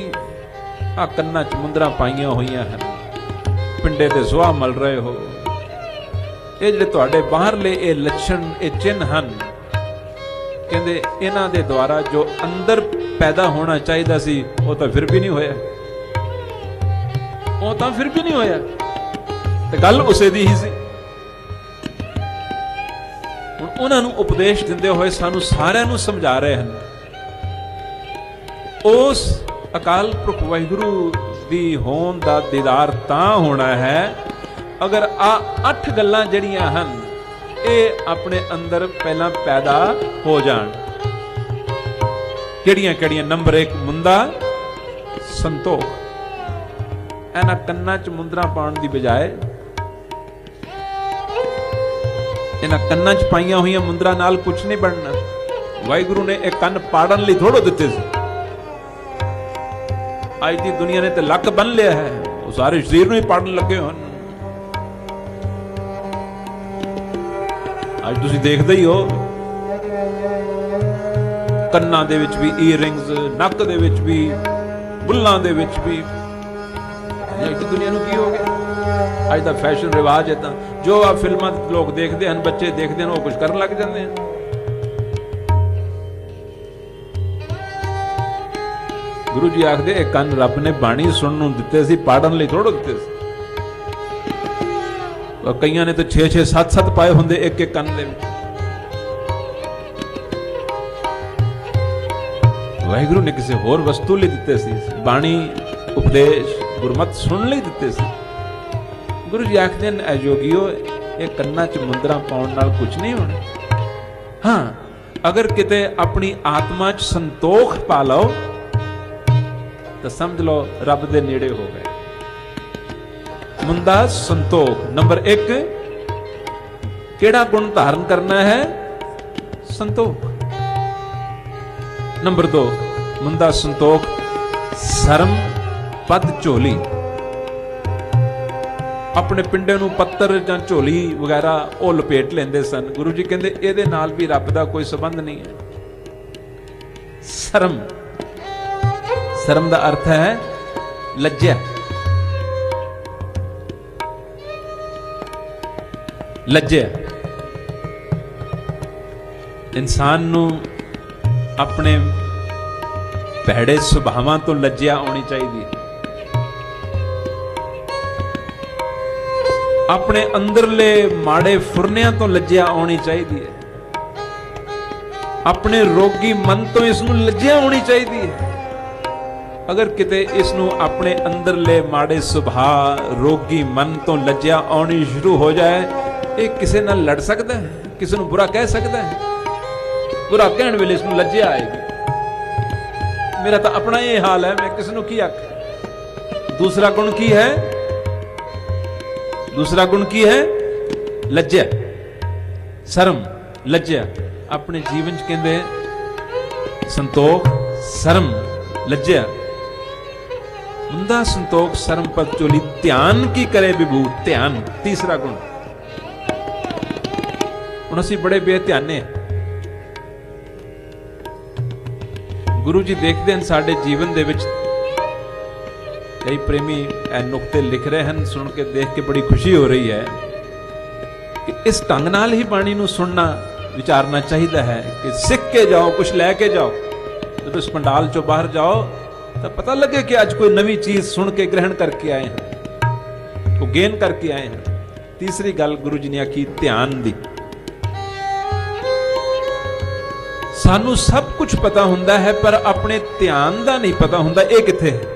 Speaker 1: आ कन्नां च मुंदरां पाईयां होईयां हन, पिंडे ते सुआह मल रहे हो, ये जिहड़े तुहाडे बाहरले ये लक्षण ये चिन्ह हन, कहंदे इन्हां दे द्वारा जो अंदर पैदा होना चाहिए सी वो तो फिर भी नहीं होया, वो तो फिर भी नहीं होया। ते गल उसे दी ही सी। हुण उन्हां नूं उपदेश दिंदे होए सानू सारिआं नूं समझा रहे हैं, उस अकाल पुरख वाहिगुरू दी होंद दा दीदार तां होना है अगर आ 8 गल्लां जड़ियां हन ये अपने अंदर पहला पैदा हो जान। किहड़ियां किहड़ियां? नंबर 1 मुंदा संतोख। इन्हां कन्नां च मुंदरां पाउण दी बजाए इन्हां कन्नां च पाईयां होईयां मुंदरां नाल कुछ नहीं बनना। वाहिगुरू ने एक कन्न पाड़न लई थोड़ो दित्ते सी। अज की दुनिया ने तो लक बन लिया है, वो सारे शरीर में ही पाड़न लगे हो। अज तुसीं देखदे ही हो कन्नां दे विच भी ईयरिंग्स, नक दे विच भी, बुल्लां दे विच भी। अज की दुनिया नूं की हो गया? अज दा फैशन रिवाज है, जो आ फिल्मां लोग देखते हैं, बच्चे देखते हैं, वो कुछ करन लग जाते हैं। गुरु जी आखदे एक कन रब ने बाणी सुनन नूं दित्ते सी, पाड़न लई थोड़ो दित्ते सी। कईयां ने तो 6-6 7-7 पाए हुंदे एक एक कन दे विच। वाहिगुरू ने किसी होर वस्तु लई दित्ते सी, बाणी उपदेश गुरमत सुन लई दित्ते सी। गुरु जी आखदे ने ऐ जोगियो ये कन्नां च मुंदरां पाउण नाल कुछ नहीं होना। हां, अगर किते अपनी आत्मा च संतोख पा लो तो समझ लो रब दे नेड़े हो गए। मुंदा संतोख। नंबर 1 केड़ा गुण धारण करना है? संतोख। नंबर 2 मुंदा संतोख शर्म पद झोली। अपने पिंडे नूं पत्तर जां झोली वगैरह वो लपेट लेंदे सन। गुरु जी कहंदे इहदे नाल भी रब दा कोई संबंध नहीं है। शर्म, शर्म का अर्थ है लज्जा। लज्जा इंसान नूं अपने भैड़े सुभावां तो लज्जा आनी चाहिए। अपने अंदरले माड़े फुरनियां तो लज्जा आनी चाहिए। अपने रोगी मन तो इसनूं लज्जा आनी चाहिए। अगर किते इसनूं अपने अंदरले माड़े सुभाव रोगी मन तो लज्जा आनी शुरू हो जाए, ये किसी नाल लड़ सकता है? किसी नूं बुरा कह सकता है? बुरा कहण वेले इसनूं लज्जा आएगी। मेरा तो अपना ये हाल है, मैं किसी नूं की आख। दूसरा गुण की है? दूसरा गुण की है? लज्जा, शर्म, लज्जा। अपने जीवन च कहंदे संतोख, शर्म, लज्जा। मुंदा संतोख शर्म पद झोली, ध्यान की करे विभूत। ध्यान तीसरा गुण। हुण असीं बड़े बेध्याने। गुरु जी देखते हैं साडे जीवन दे विच कई प्रेमी नुक्ते लिख रहे हैं, सुन के देख के बड़ी खुशी हो रही है कि इस ढंग नाल ही बाणी नूं सुनना विचारना चाहिए है कि सीख के जाओ, कुछ लैके जाओ। जब इस पंडाल चो बाहर जाओ तो पता लगे कि आज कोई नवी चीज सुन के ग्रहण करके आए हैं, वो गेन करके आए हैं। तीसरी गल गुरु जी ने आखी ध्यान दी। सानू सब कुछ पता हुंदा है पर अपने ध्यान दा नहीं पता हुंदा ये किथे है।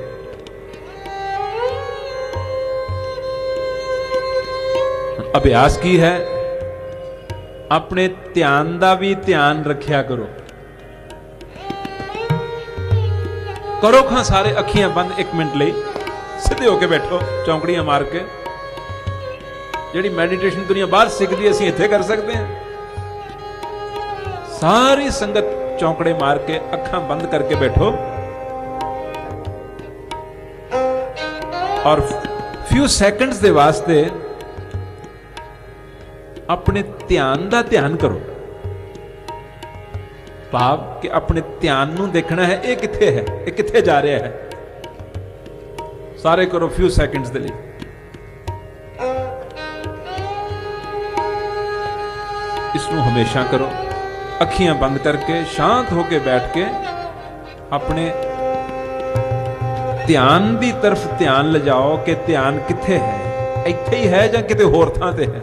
Speaker 1: अभ्यास की है, अपने ध्यान दा भी ध्यान रखिया करो। करो खां सारे अखियां बंद 1 मिनट लई, सीधे होके बैठो, चौंकड़ियां मार के। जिहड़ी मैडिटेशन दुनिया बाहर सीखदी है, असीं इत्थे कर सकते हैं। सारी संगत चौंकड़े मार के अखां बंद करके बैठो और फ्यू सेकंड्स दे वास्ते अपने ध्यान दा ध्यान करो। भाव कि अपने ध्यान नूं देखना है, ये किथे है, ये किथे जा रहा है। सारे करो फ्यू सैकंड्स दे लिए। इसनूं हमेशा करो, अखियां बंद करके शांत होके बैठ के अपने ध्यान की तरफ ध्यान ले जाओ कि ध्यान किथे है, इत्थे ही है या किते होर थां ते है।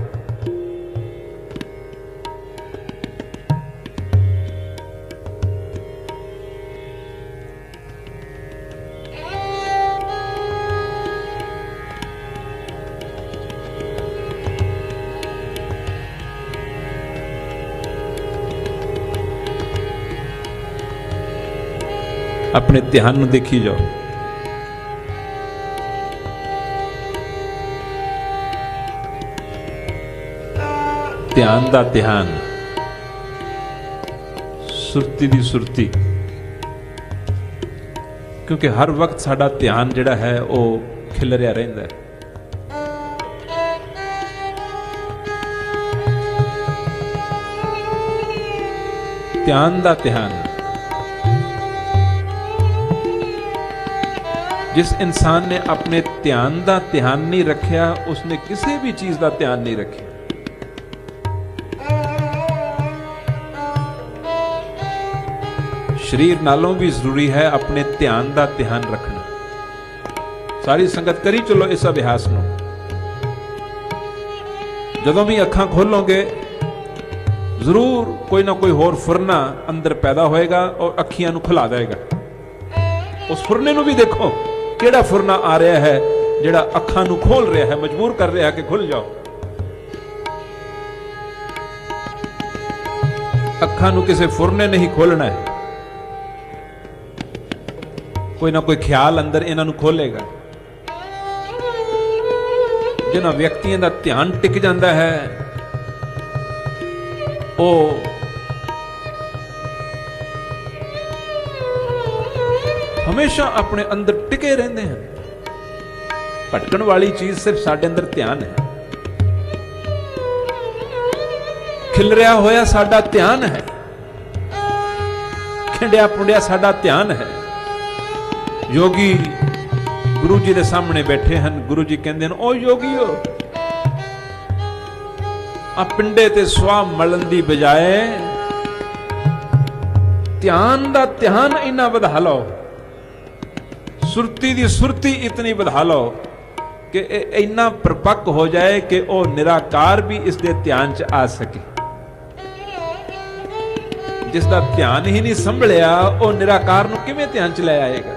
Speaker 1: अपने ध्यान नूं देखी जाओ। ध्यान दा ध्यान, सुरती दी सुरती, क्योंकि हर वक्त साडा ध्यान जिहड़ा है वह खिलरिया रहिंदा है। ध्यान दा ध्यान, जिस इंसान ने अपने ध्यान दा ध्यान नहीं रखिया, उसने किसी भी चीज दा ध्यान नहीं रखिया। शरीर नालों भी जरूरी है अपने ध्यान दा ध्यान रखना। सारी संगत करी चलो इस अभ्यास नूं। जदों भी अखां खोलोगे जरूर कोई ना कोई होर फुरना अंदर पैदा होएगा और अखियां नूं खुला देगा। उस फुरने नूं भी देखो, केड़ा फुरना आ रहा है जिहड़ा अखां नूं खोल रहा है, मजबूर कर रहा है कि खुल जाओ। अखां नूं किसी फुरने नहीं खोलना है, कोई ना कोई ख्याल अंदर इन्हां नूं खोलेगा। जिन्हां व्यक्तियों का ध्यान टिक जाता है वो हमेशा अपने अंदर टिके रहते हैं। भटकन वाली चीज सिर्फ साडे अंदर ध्यान है। खिलरिया होया साडा ध्यान है, खिंडिया पुंडिया साडा ध्यान है। योगी गुरु जी के सामने बैठे हैं, गुरु जी कहते हैं ओ योगियो, आ पिंडे ते सुआ मलन दी बजाए ध्यान दा ध्यान इन्ना वधा लो, सुरती दी सुरती इतनी वधा लो कि इन्ना परिपक्व हो जाए कि ओ निराकार भी इस दे ध्यान च आ सके। जिसका ध्यान ही नहीं संभलिया वो निराकार नूं किवें ध्यान च लै आएगा।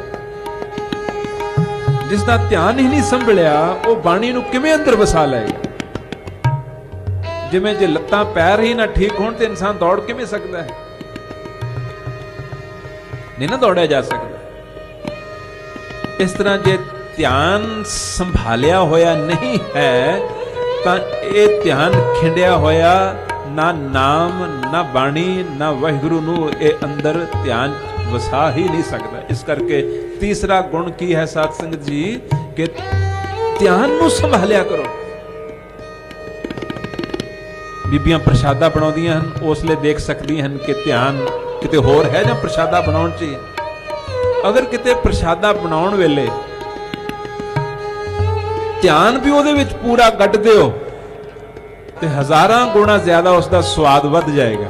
Speaker 1: जिसका ध्यान ही नहीं संभलिया वो बाणी नूं किवें अंदर वसा लेगा। जिवें जे लत्तां पैर ही ना ठीक होण ते इंसान दौड़ किवें सकदा है, नहीं ना दौड़िया जा सकता। इस तरह जे ध्यान संभालिया होया नहीं है तां ये ध्यान खिंडिया होया, ना नाम ना बाणी ना वाहिगुरु नूं ये अंदर ध्यान वसा ही नहीं सकता। इस करके तीसरा गुण की है साध संगत जी कि ध्यान नूं संभालिया करो। बीबियां प्रसादा बनाउंदियां हन, उसले देख सकदी हन कि ध्यान किते होर है जां प्रसादा बनाउण च। अगर किते प्रसादा बनाउण वेले ध्यान भी उहदे विच पूरा कड्ढदे हो ते हजारां गुणा ज्यादा उसका स्वाद वध जाएगा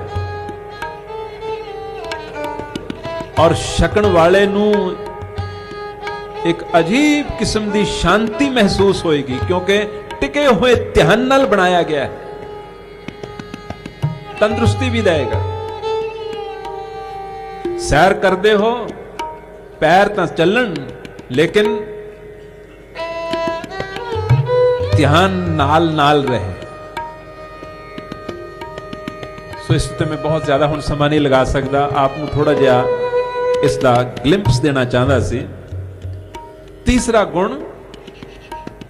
Speaker 1: और छकण वाले नूं एक अजीब किस्म की शांति महसूस होएगी, क्योंकि टिके हुए ध्यान नाल बनाया गया है। तंदुरुस्ती भी देगा। सैर करते हो पैर तो चलन, लेकिन ध्यान नाल नाल रहे। सो इस ते मैं बहुत ज्यादा हुण समा नहीं लगा सकता, आपनूं थोड़ा जिहा इसका ग्लिम्प्स देना चाहता सी। तीसरा गुण,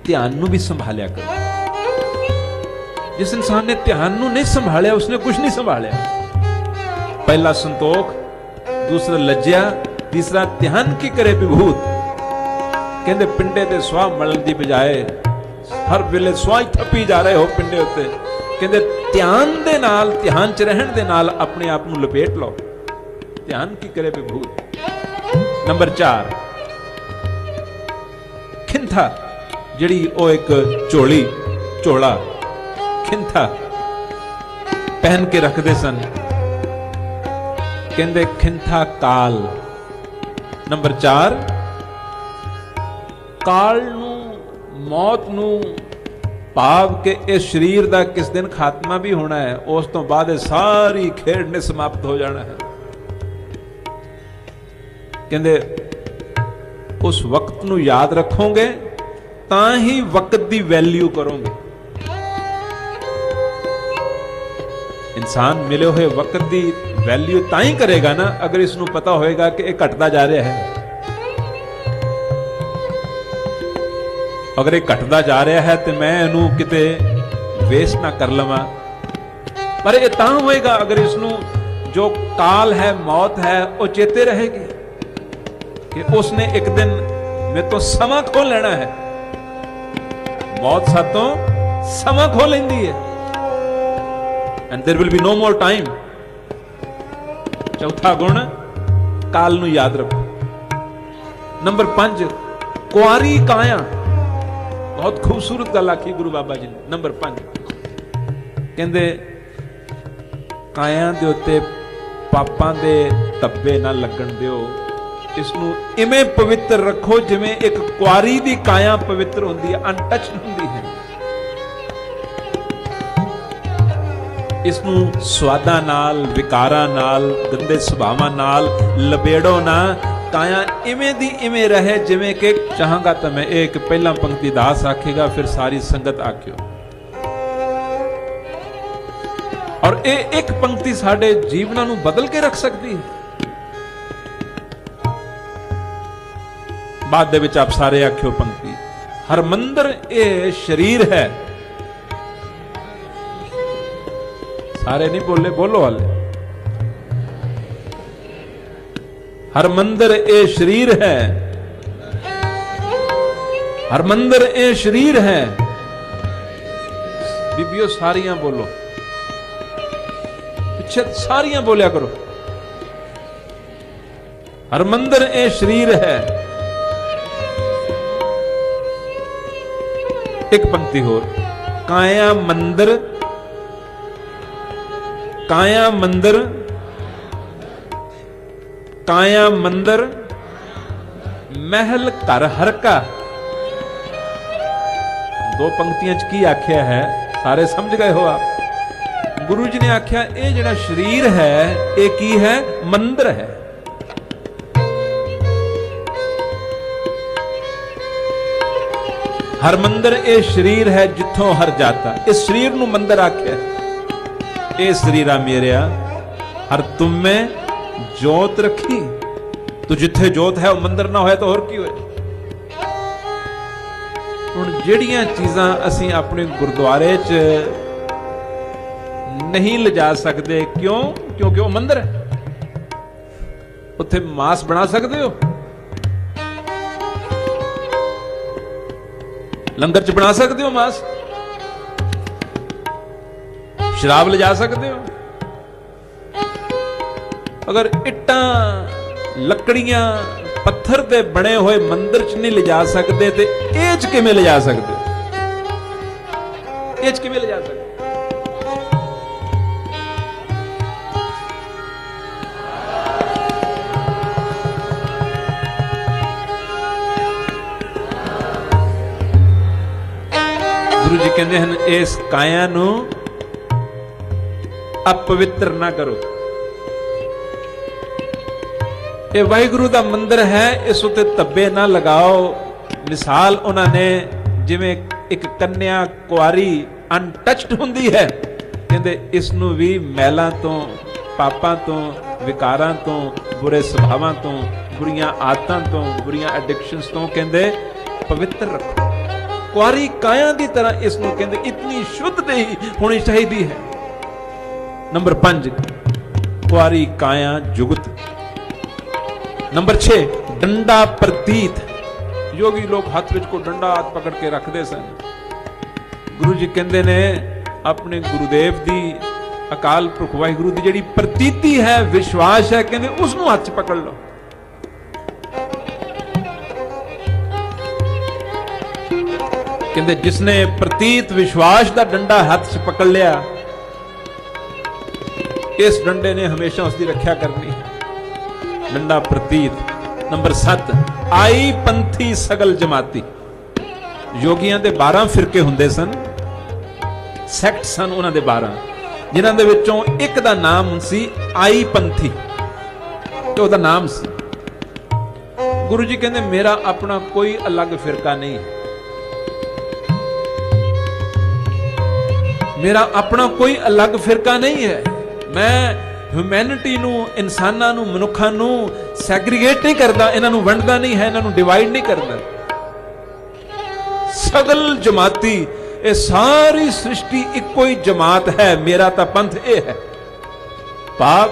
Speaker 1: ध्यान नूं भी संभालिया करो। जिस इंसान ने ध्यान नूं नहीं संभालिया उसने कुछ नहीं संभालिया। पहला संतोख, दूसरा लज्जा, तीसरा ध्यान की करे विभूत। कहते पिंडे ते सुआ मलन की बजाए हर वेले सुआ ही थप्पी जा रहे हो पिंडे उत्ते। कहते ध्यान दे नाल, ध्यान च रहण दे नाल अपने आप नूं लपेट लो। ध्यान की करे विभूत। नंबर 4 खिंथा, जिहड़ी ओ एक झोली झोला खिंथा पहन के रखते सन, कहते खिंथा काल। नंबर 4 काल नू मौत नू भाव के इस शरीर का किस दिन खात्मा भी होना है, उस तो बाद सारी खेड ने समाप्त हो जाना है। कहते उस वक्त नू याद रखोगे ता ही वक्त की वैल्यू करोगे। इंसान मिले हुए वक्त की वैल्यू ता ही करेगा ना अगर इसनू पता होएगा कि यह घटता जा रहा है। अगर यह घटता जा रहा है तो मैं इनू किते वेस्ट ना कर लवां। पर यह तां होएगा अगर इसनू जो काल है मौत है वो चेते रहेगी कि उसने एक दिन मेरे तो समा खो लेना है। मौत सातों समा खो लेंदी है and there will be no more time। चौथा गुण काल नू याद रखो। नंबर 5 कुआरी काया, बहुत खूबसूरत गल आखी गुरु बाबा जी ने। नंबर 5 कहते काया दे उत्ते पापां दे धब्बे ना लगन दिओ, इसनू इवें पवित्र रखो जिवें एक कुआरी दी काया पवित्र होंदी है, अनटच्ड होंदी है। इसनू स्वादा नाल विकारा नाल गंदे सुभावां नाल लबेड़ो ना, काया इवें दी इवें रहे जिवें कि चाहांगा तो मैं एक पहला पंक्ति दास आखेगा फिर सारी संगत आख्यो। और ये एक पंक्ति साडे जीवनां नू बदल के रख सकती है। बाद दे विच आप सारे आख्यो पंक्ति, हरमंदर ये शरीर है। सारे नहीं बोले, बोलो वाले। हरमंदर ए शरीर है, हरमंदर ए शरीर है। बीबियो सारियां बोलो, पीछे सारियां बोलिया करो। हरमंदर ए शरीर है। एक पंक्ति होर, काया मंदिर, काया मंदिर, काया मंदिर महल घर हर का। दो पंक्तियां च की आख्या है, सारे समझ गए हो आप। गुरु जी ने आख्या ये जिहड़ा शरीर है ये की है, मंदिर है। हर मंदिर ये शरीर है जिथों हर जाता। इस शरीर नू मंदिर आख्या। ए शरीरा मेरिया हर तुम में जोत रखी, तो जिथे जोत है वो मंदिर ना होए तो और की होए। हुण जिहड़ियां चीज़ां असीं अपने गुरुद्वारे च नहीं लिजा सकते, क्यों? क्योंकि वो मंदिर है। उत्थे मांस बना सकते हो, लंगर च बना सकते हो मांस, शराब ले जा सकते हो। अगर इट्टा लकड़ियां पत्थर के बने हुए मंदिर च नहीं ले जा सकते तो एज किवें ले जा सकते? एज किवें ले जा सकते? गुरु जी कहते हैं इस काया नू अपवित्र ना करो। ये वाहिगुरु दा मंदिर है, इस उत्ते तब्बे ना लगाओ। मिसाल उन्होंने जिवें एक कन्या कुआरी अनटच्ड हुंदी है, कहते इसनू भी मैलों तो पापां तो विकारां तो बुरे सुभावां तो बुरियां आदतां तो बुरियां एडिक्शंस तो कहते पवित्र रखो। कुआरी काया की तरह इसनू कहते इतनी शुद्ध नहीं होनी चाहिए है। नंबर 5 कुआरी काया जुगत। नंबर 6 डंडा प्रतीत। योगी लोग हाथ विच को डंडा हाथ पकड़ के रखते सन। गुरु जी कहते ने अपने गुरुदेव दी अकाल पुरख वाहिगुरू की जिहड़ी प्रतीति है, विश्वास है, कहते उसनूं हथ च पकड़ लो। कहते जिसने प्रतीत विश्वास का डंडा हाथ च पकड़ लिया, इस डंडे ने हमेशा उसकी रक्षा करनी है। डंडा प्रतीत। नंबर 7, आई पंथी सगल जमाती। योगियां दे 12 फिरके हुंदे सन, सैक्ट सन उन्हां दे 12, जिन्हां दे विचों एक दा नाम सी आई पंथी, तो उहदा नाम सी। गुरु जी कहंदे मेरा अपना कोई अलग फिरका नहीं है, मेरा अपना कोई अलग फिरका नहीं है। मैं ह्यूमैनिटी नू, इंसानां नू, मनुखां नू सैग्रीगेट नहीं करता, इन्हां नू वंडदा नहीं है, इन्हां नू डिवाइड नहीं करता। सगल जमाती, ये सारी सृष्टि इको ही जमात है, मेरा तां पंथ ये है। पाप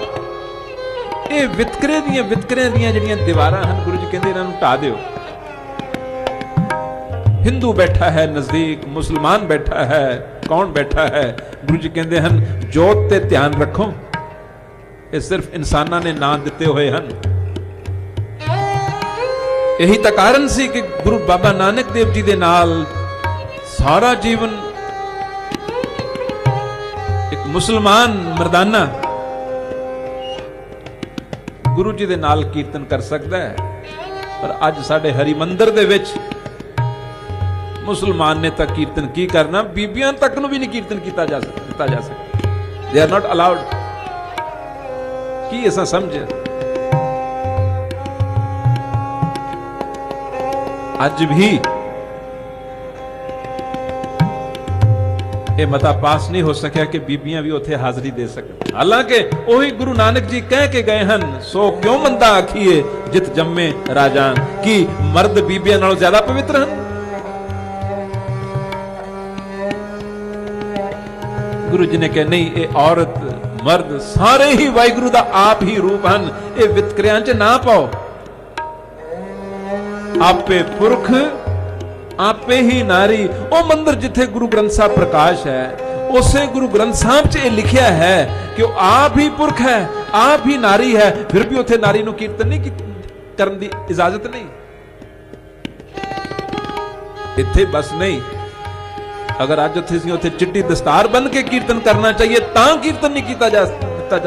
Speaker 1: ये वितकरे दियां जिहड़ियां दीवारां हन, गुरु जी कहंदे इन्हां नू ढा दिओ। हिंदू बैठा है नजदीक, मुसलमान बैठा है, कौन बैठा है, गुरु जी कहंदे हन जोत ते ध्यान रखो, ये सिर्फ इंसानां ने नाम दिते हुए हैं। यही तो कारण सी कि गुरु बाबा नानक देव जी दे नाल सारा जीवन एक मुसलमान मर्दाना गुरु जी दे नाल कीर्तन कर सकता है। पर अज साडे हरिमंदिर दे विच मुसलमान ने तक कीर्तन की करना, बीबियां तक नूं भी नहीं कीर्तन किया जा सकता। They are not allowed. की ऐसा समझे? अज भी ये मता पास नहीं हो सकिया कि बीबियां भी उथे हाजरी दे सकन। हालांकि वही गुरु नानक जी कह के गए हैं, सो क्यों मंदा आखिए जित जम्मे राजा, कि मर्द बीबियां नालों ज्यादा पवित्र हैं। गुरु जी ने कहा नहीं, ये औरत मर्द सारे ही वाहिगुरु दा आप ही रूप हैं, ये वितकरियां च ना पाओ। आपे पुरख आपे ही नारी। ओ मंदिर जिथे गुरु ग्रंथ साहब प्रकाश है, उसे गुरु ग्रंथ साहब च ये लिखिया है कि वो आप ही पुरख है, आप ही नारी है, फिर भी उथे नारी नूं कीर्तन नहीं करन दी इजाजत नहीं। इत्थे बस नहीं, अगर अज उथे चिट्टी दस्तार बन के कीर्तन करना चाहिए, तां कीर्तन नहीं किया जा सकता,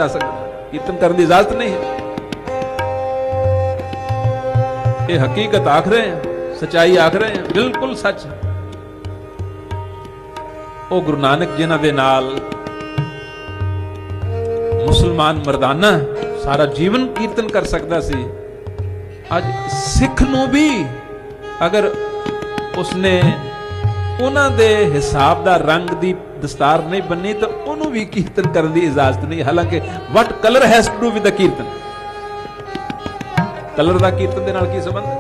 Speaker 1: कीर्तन करने की इजाजत नहीं है। ये हकीकत आख रहे हैं, सच्चाई आख रहे हैं, बिल्कुल सच है। ओ गुरु नानक जिन्हां दे नाल मुसलमान मर्दाना सारा जीवन कीर्तन कर सकता सी, अज सिख नूं भी अगर उसने उन्हां दे हिसाब दा रंग दी दस्तार नहीं बनी तो उन्होंने भी कीर्तन करने की इजाजत नहीं। हालांकि what colour has to do with the kirtan, colour दा कीर्तन दे नाल की संबंध है?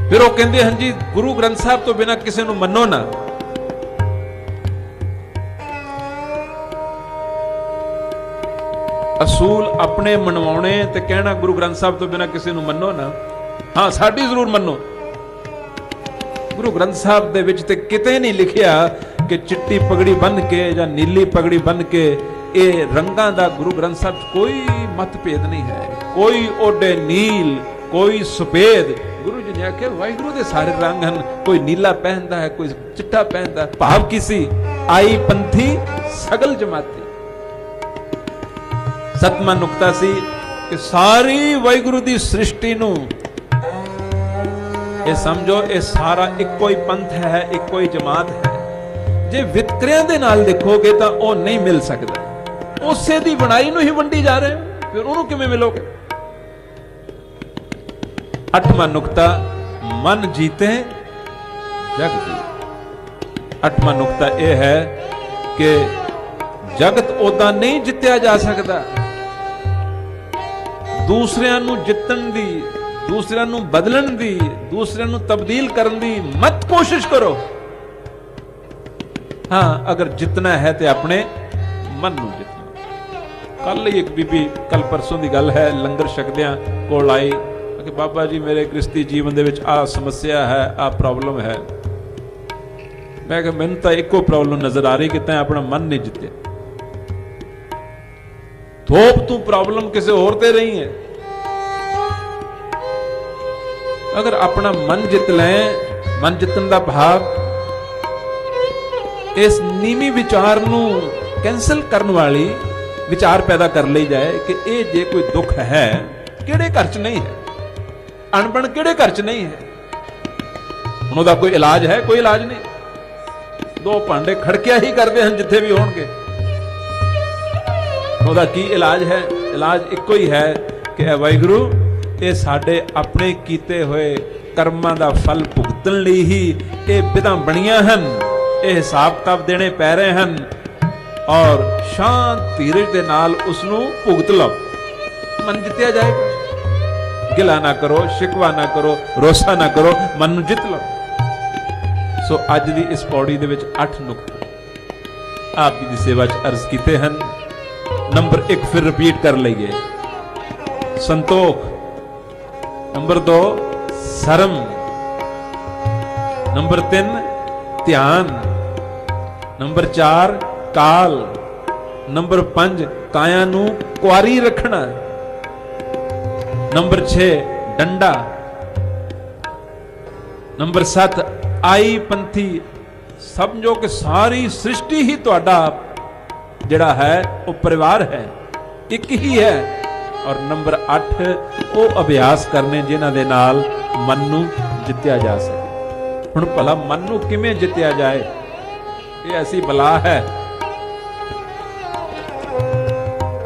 Speaker 1: फिर वो कहते हैं जी गुरु ग्रंथ साहब तो बिना किसी नूं मनो ना। असूल अपने मनवाने ते कहना गुरु ग्रंथ साहब तो बिना किसी नूं मनो ना। हाँ, साडी जरूर मनो। गुरु ग्रंथ साहब दे विच ते किते नहीं लिखिया कि चिट्टी पगड़ी बन के या नीली पगड़ी बन के, ये रंगां दा गुरु ग्रंथ साहब कोई मतभेद नहीं है। कोई ओडे नील, कोई सफेद। गुरु जी ने आख्या वाहिगुरु दे सारे रंग हैं, कोई नीला पहनता है, कोई चिट्टा पहनता है। भाव किसी आई पंथी सगल जमाती। सतमा नुकता सी कि सारी वाहिगुरु दी सृष्टि नूं ये समझो ये सारा इको ही पंथ है, इको ही जमात है। जे वितकरियां दे नाल देखोगे तो वो नहीं मिल सकता। उसे दी बनाई नूं ही वंडी जा रहे हो, फिर उन्होंने किवें मिलोगे? 8वां नुकता मन जीते जग जीते। 8वां नुकता यह है कि जगत ओदा नहीं जित्या जा सकता। दूसरिਆਂ ਨੂੰ ਜਿੱਤਣ ਦੀ, दूसरिਆਂ ਨੂੰ बदलन दी, दूसरिਆਂ ਨੂੰ तब्दील करन दी मत कोशिश करो। हाँ, अगर जितना है तो अपने मन ਨੂੰ जितना। कल ही एक बीबी, कल परसों की गल है, लंगर छकदियां कोल आई कि बाबा जी मेरे गृहस्थी जीवन दे विच आ समस्या है, आ प्रॉब्लम है। मैं कहा मैनू तो एको प्रॉब्लम नजर आ रही कि तैं अपना मन नहीं जितया। थोप तू प्रॉब्लम किसी होर ते रही है। अगर अपना मन जित लें, मन जितन का भाव इस नीवी विचार नू कैंसल करने वाली विचार पैदा कर ली जाए कि ये जे कोई दुख है किहड़े घर च नहीं है, अनबन किहड़े घर च नहीं है, उन्होंने कोई इलाज है? कोई इलाज नहीं। दो भांडे खड़किया ही करते हैं जिथे भी होणगे, उन्होंने की इलाज है? इलाज इको ही है कि वाहिगुरू ये साडे अपने कीते हुए कर्मां दा फल भुगतन लई ही ये विधां बणियां हन, ये हिसाब किताब देने पै रहे हैं और शांत धीरज दे नाल उसनू भुगत लो। मन जितया जाएगा। गिला ना करो, शिकवा ना करो, रोसा ना करो, मन नू जित लो। सो अज दी इस पौड़ी दे विच 8 नुक्ते आप जी दी सेवा च अर्ज कीते हैं। नंबर 1 फिर रिपीट कर लईए, संतोख। नंबर 2 शर्म। नंबर 3 ध्यान। नंबर 4 काल। नंबर 5 काया नू कुआरी रखना। नंबर 6 डंडा। नंबर 7 आई पंथी। समझो कि सारी सृष्टि ही तुहाडा जिहड़ा है वो परिवार है, एक ही है। और नंबर 8 वो अभ्यास करने जिन्हां दे नाल मन नू जित्या जा सके। हुण भला मन नू किवें जित्या जाए, ये ऐसी बला है।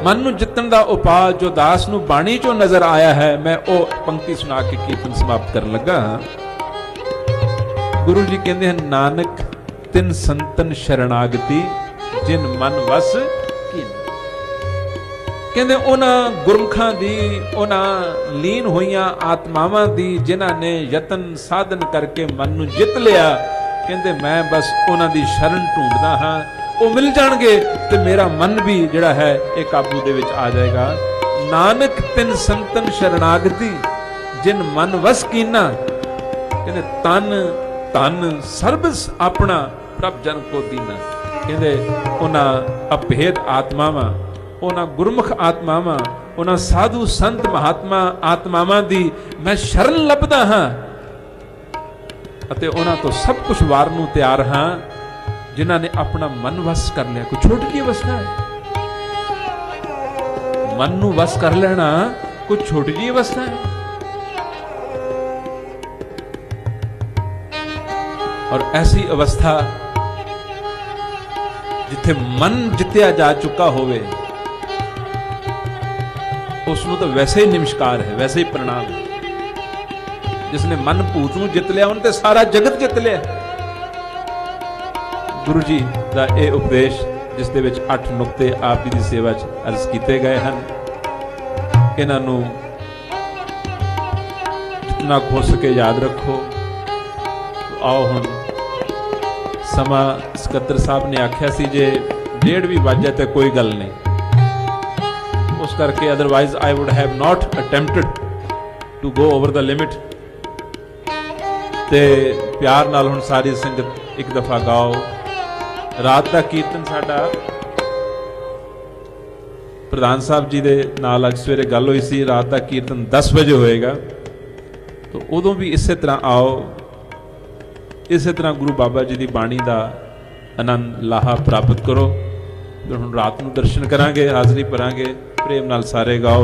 Speaker 1: मन नू जितन दा उपाय जो दास नू बाणी चो नजर आया है, मैं वो पंक्ति सुना के कीर्तन समाप्त करन लगा। गुरु जी कहते हैं, नानक तिन संतन शरणागति जिन मन वस कीन। कहते उन्हां गुरमुखां दी, उन्हां लीन होइयां आत्मावां दी जिन्हां ने यतन साधन करके मन नू जित लिया। कहते मैं बस उन्हां दी शरण ढूंढदा हां, वो मिल जाणगे ते मेरा मन भी जिहड़ा है एक काबू दे विच आ जाएगा। नानक तिन संतन शरणागति जिन मन वस कीना। कहते तन तन सर्बस अपना प्रभ जन को दीना। कहते उन्हां अभेद आत्मावां, उन्हां गुरमुख आत्मावां, उन्हां साधु संत महात्मा आत्मावां दी मैं शरण लभदा हां अते उन्हां तो सब कुछ वार नूं तैयार हां जिन्हां ने अपना मन वस कर लिया। कोई छोटी जी अवस्था है? मन नूं वस कर लेना कोई छोटी जी अवस्था है? और ऐसी अवस्था जिथे मन जित्या जा चुका होवे उसनों तो वैसे ही नमस्कार है, वैसे ही प्रणाम है। जिसने मन भूत नूं जित लिया उन्हें सारा जगत जित लिया। गुरु जी का यह उपदेश जिस दे विच 8 नुक्ते आप जी की सेवा च अर्ज किए गए हैं, इन्हां नूं जितना हो सके याद रखो। तो आओ हुण समा सकत्तर साहब ने आख्या सी जे 1:30 भी वज जाए तो कोई गल नहीं, उस करके otherwise I would have not attempted to go over the limit. ते प्यार नाल हुण सारी संगत एक दफा गाओ। रात का कीर्तन साडा प्रधान साहब जी दे नाल अज सवेरे गल हुई सी, रात का कीर्तन 10 बजे होएगा। तो उदों भी इस तरह आओ, इस तरह गुरु बाबा जी की बाणी का आनंद लाहा प्राप्त करो। फिर हुण रात नूं दर्शन करांगे, हाजरी भरांगे। प्रेम नाल सारे गाओ।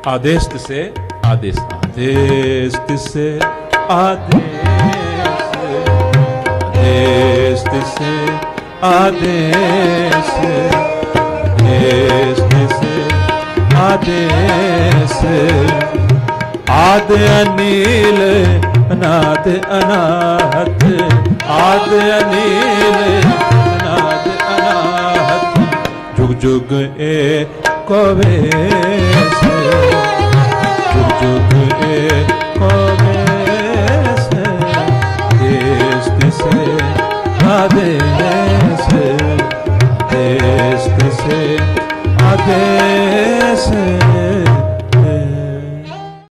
Speaker 1: आदेश तिसे आदेश, आदेश तिसे आदेश, आदेश तिसे आदेश, आदेश तिसे आदेश। आद अनील अनाद अनाहत, आद अनील अनाद अनाहत। जुग जुग एको वेस, जुग जुग एको वेस। देश तिसे आदेश, देश तिसे आदेश।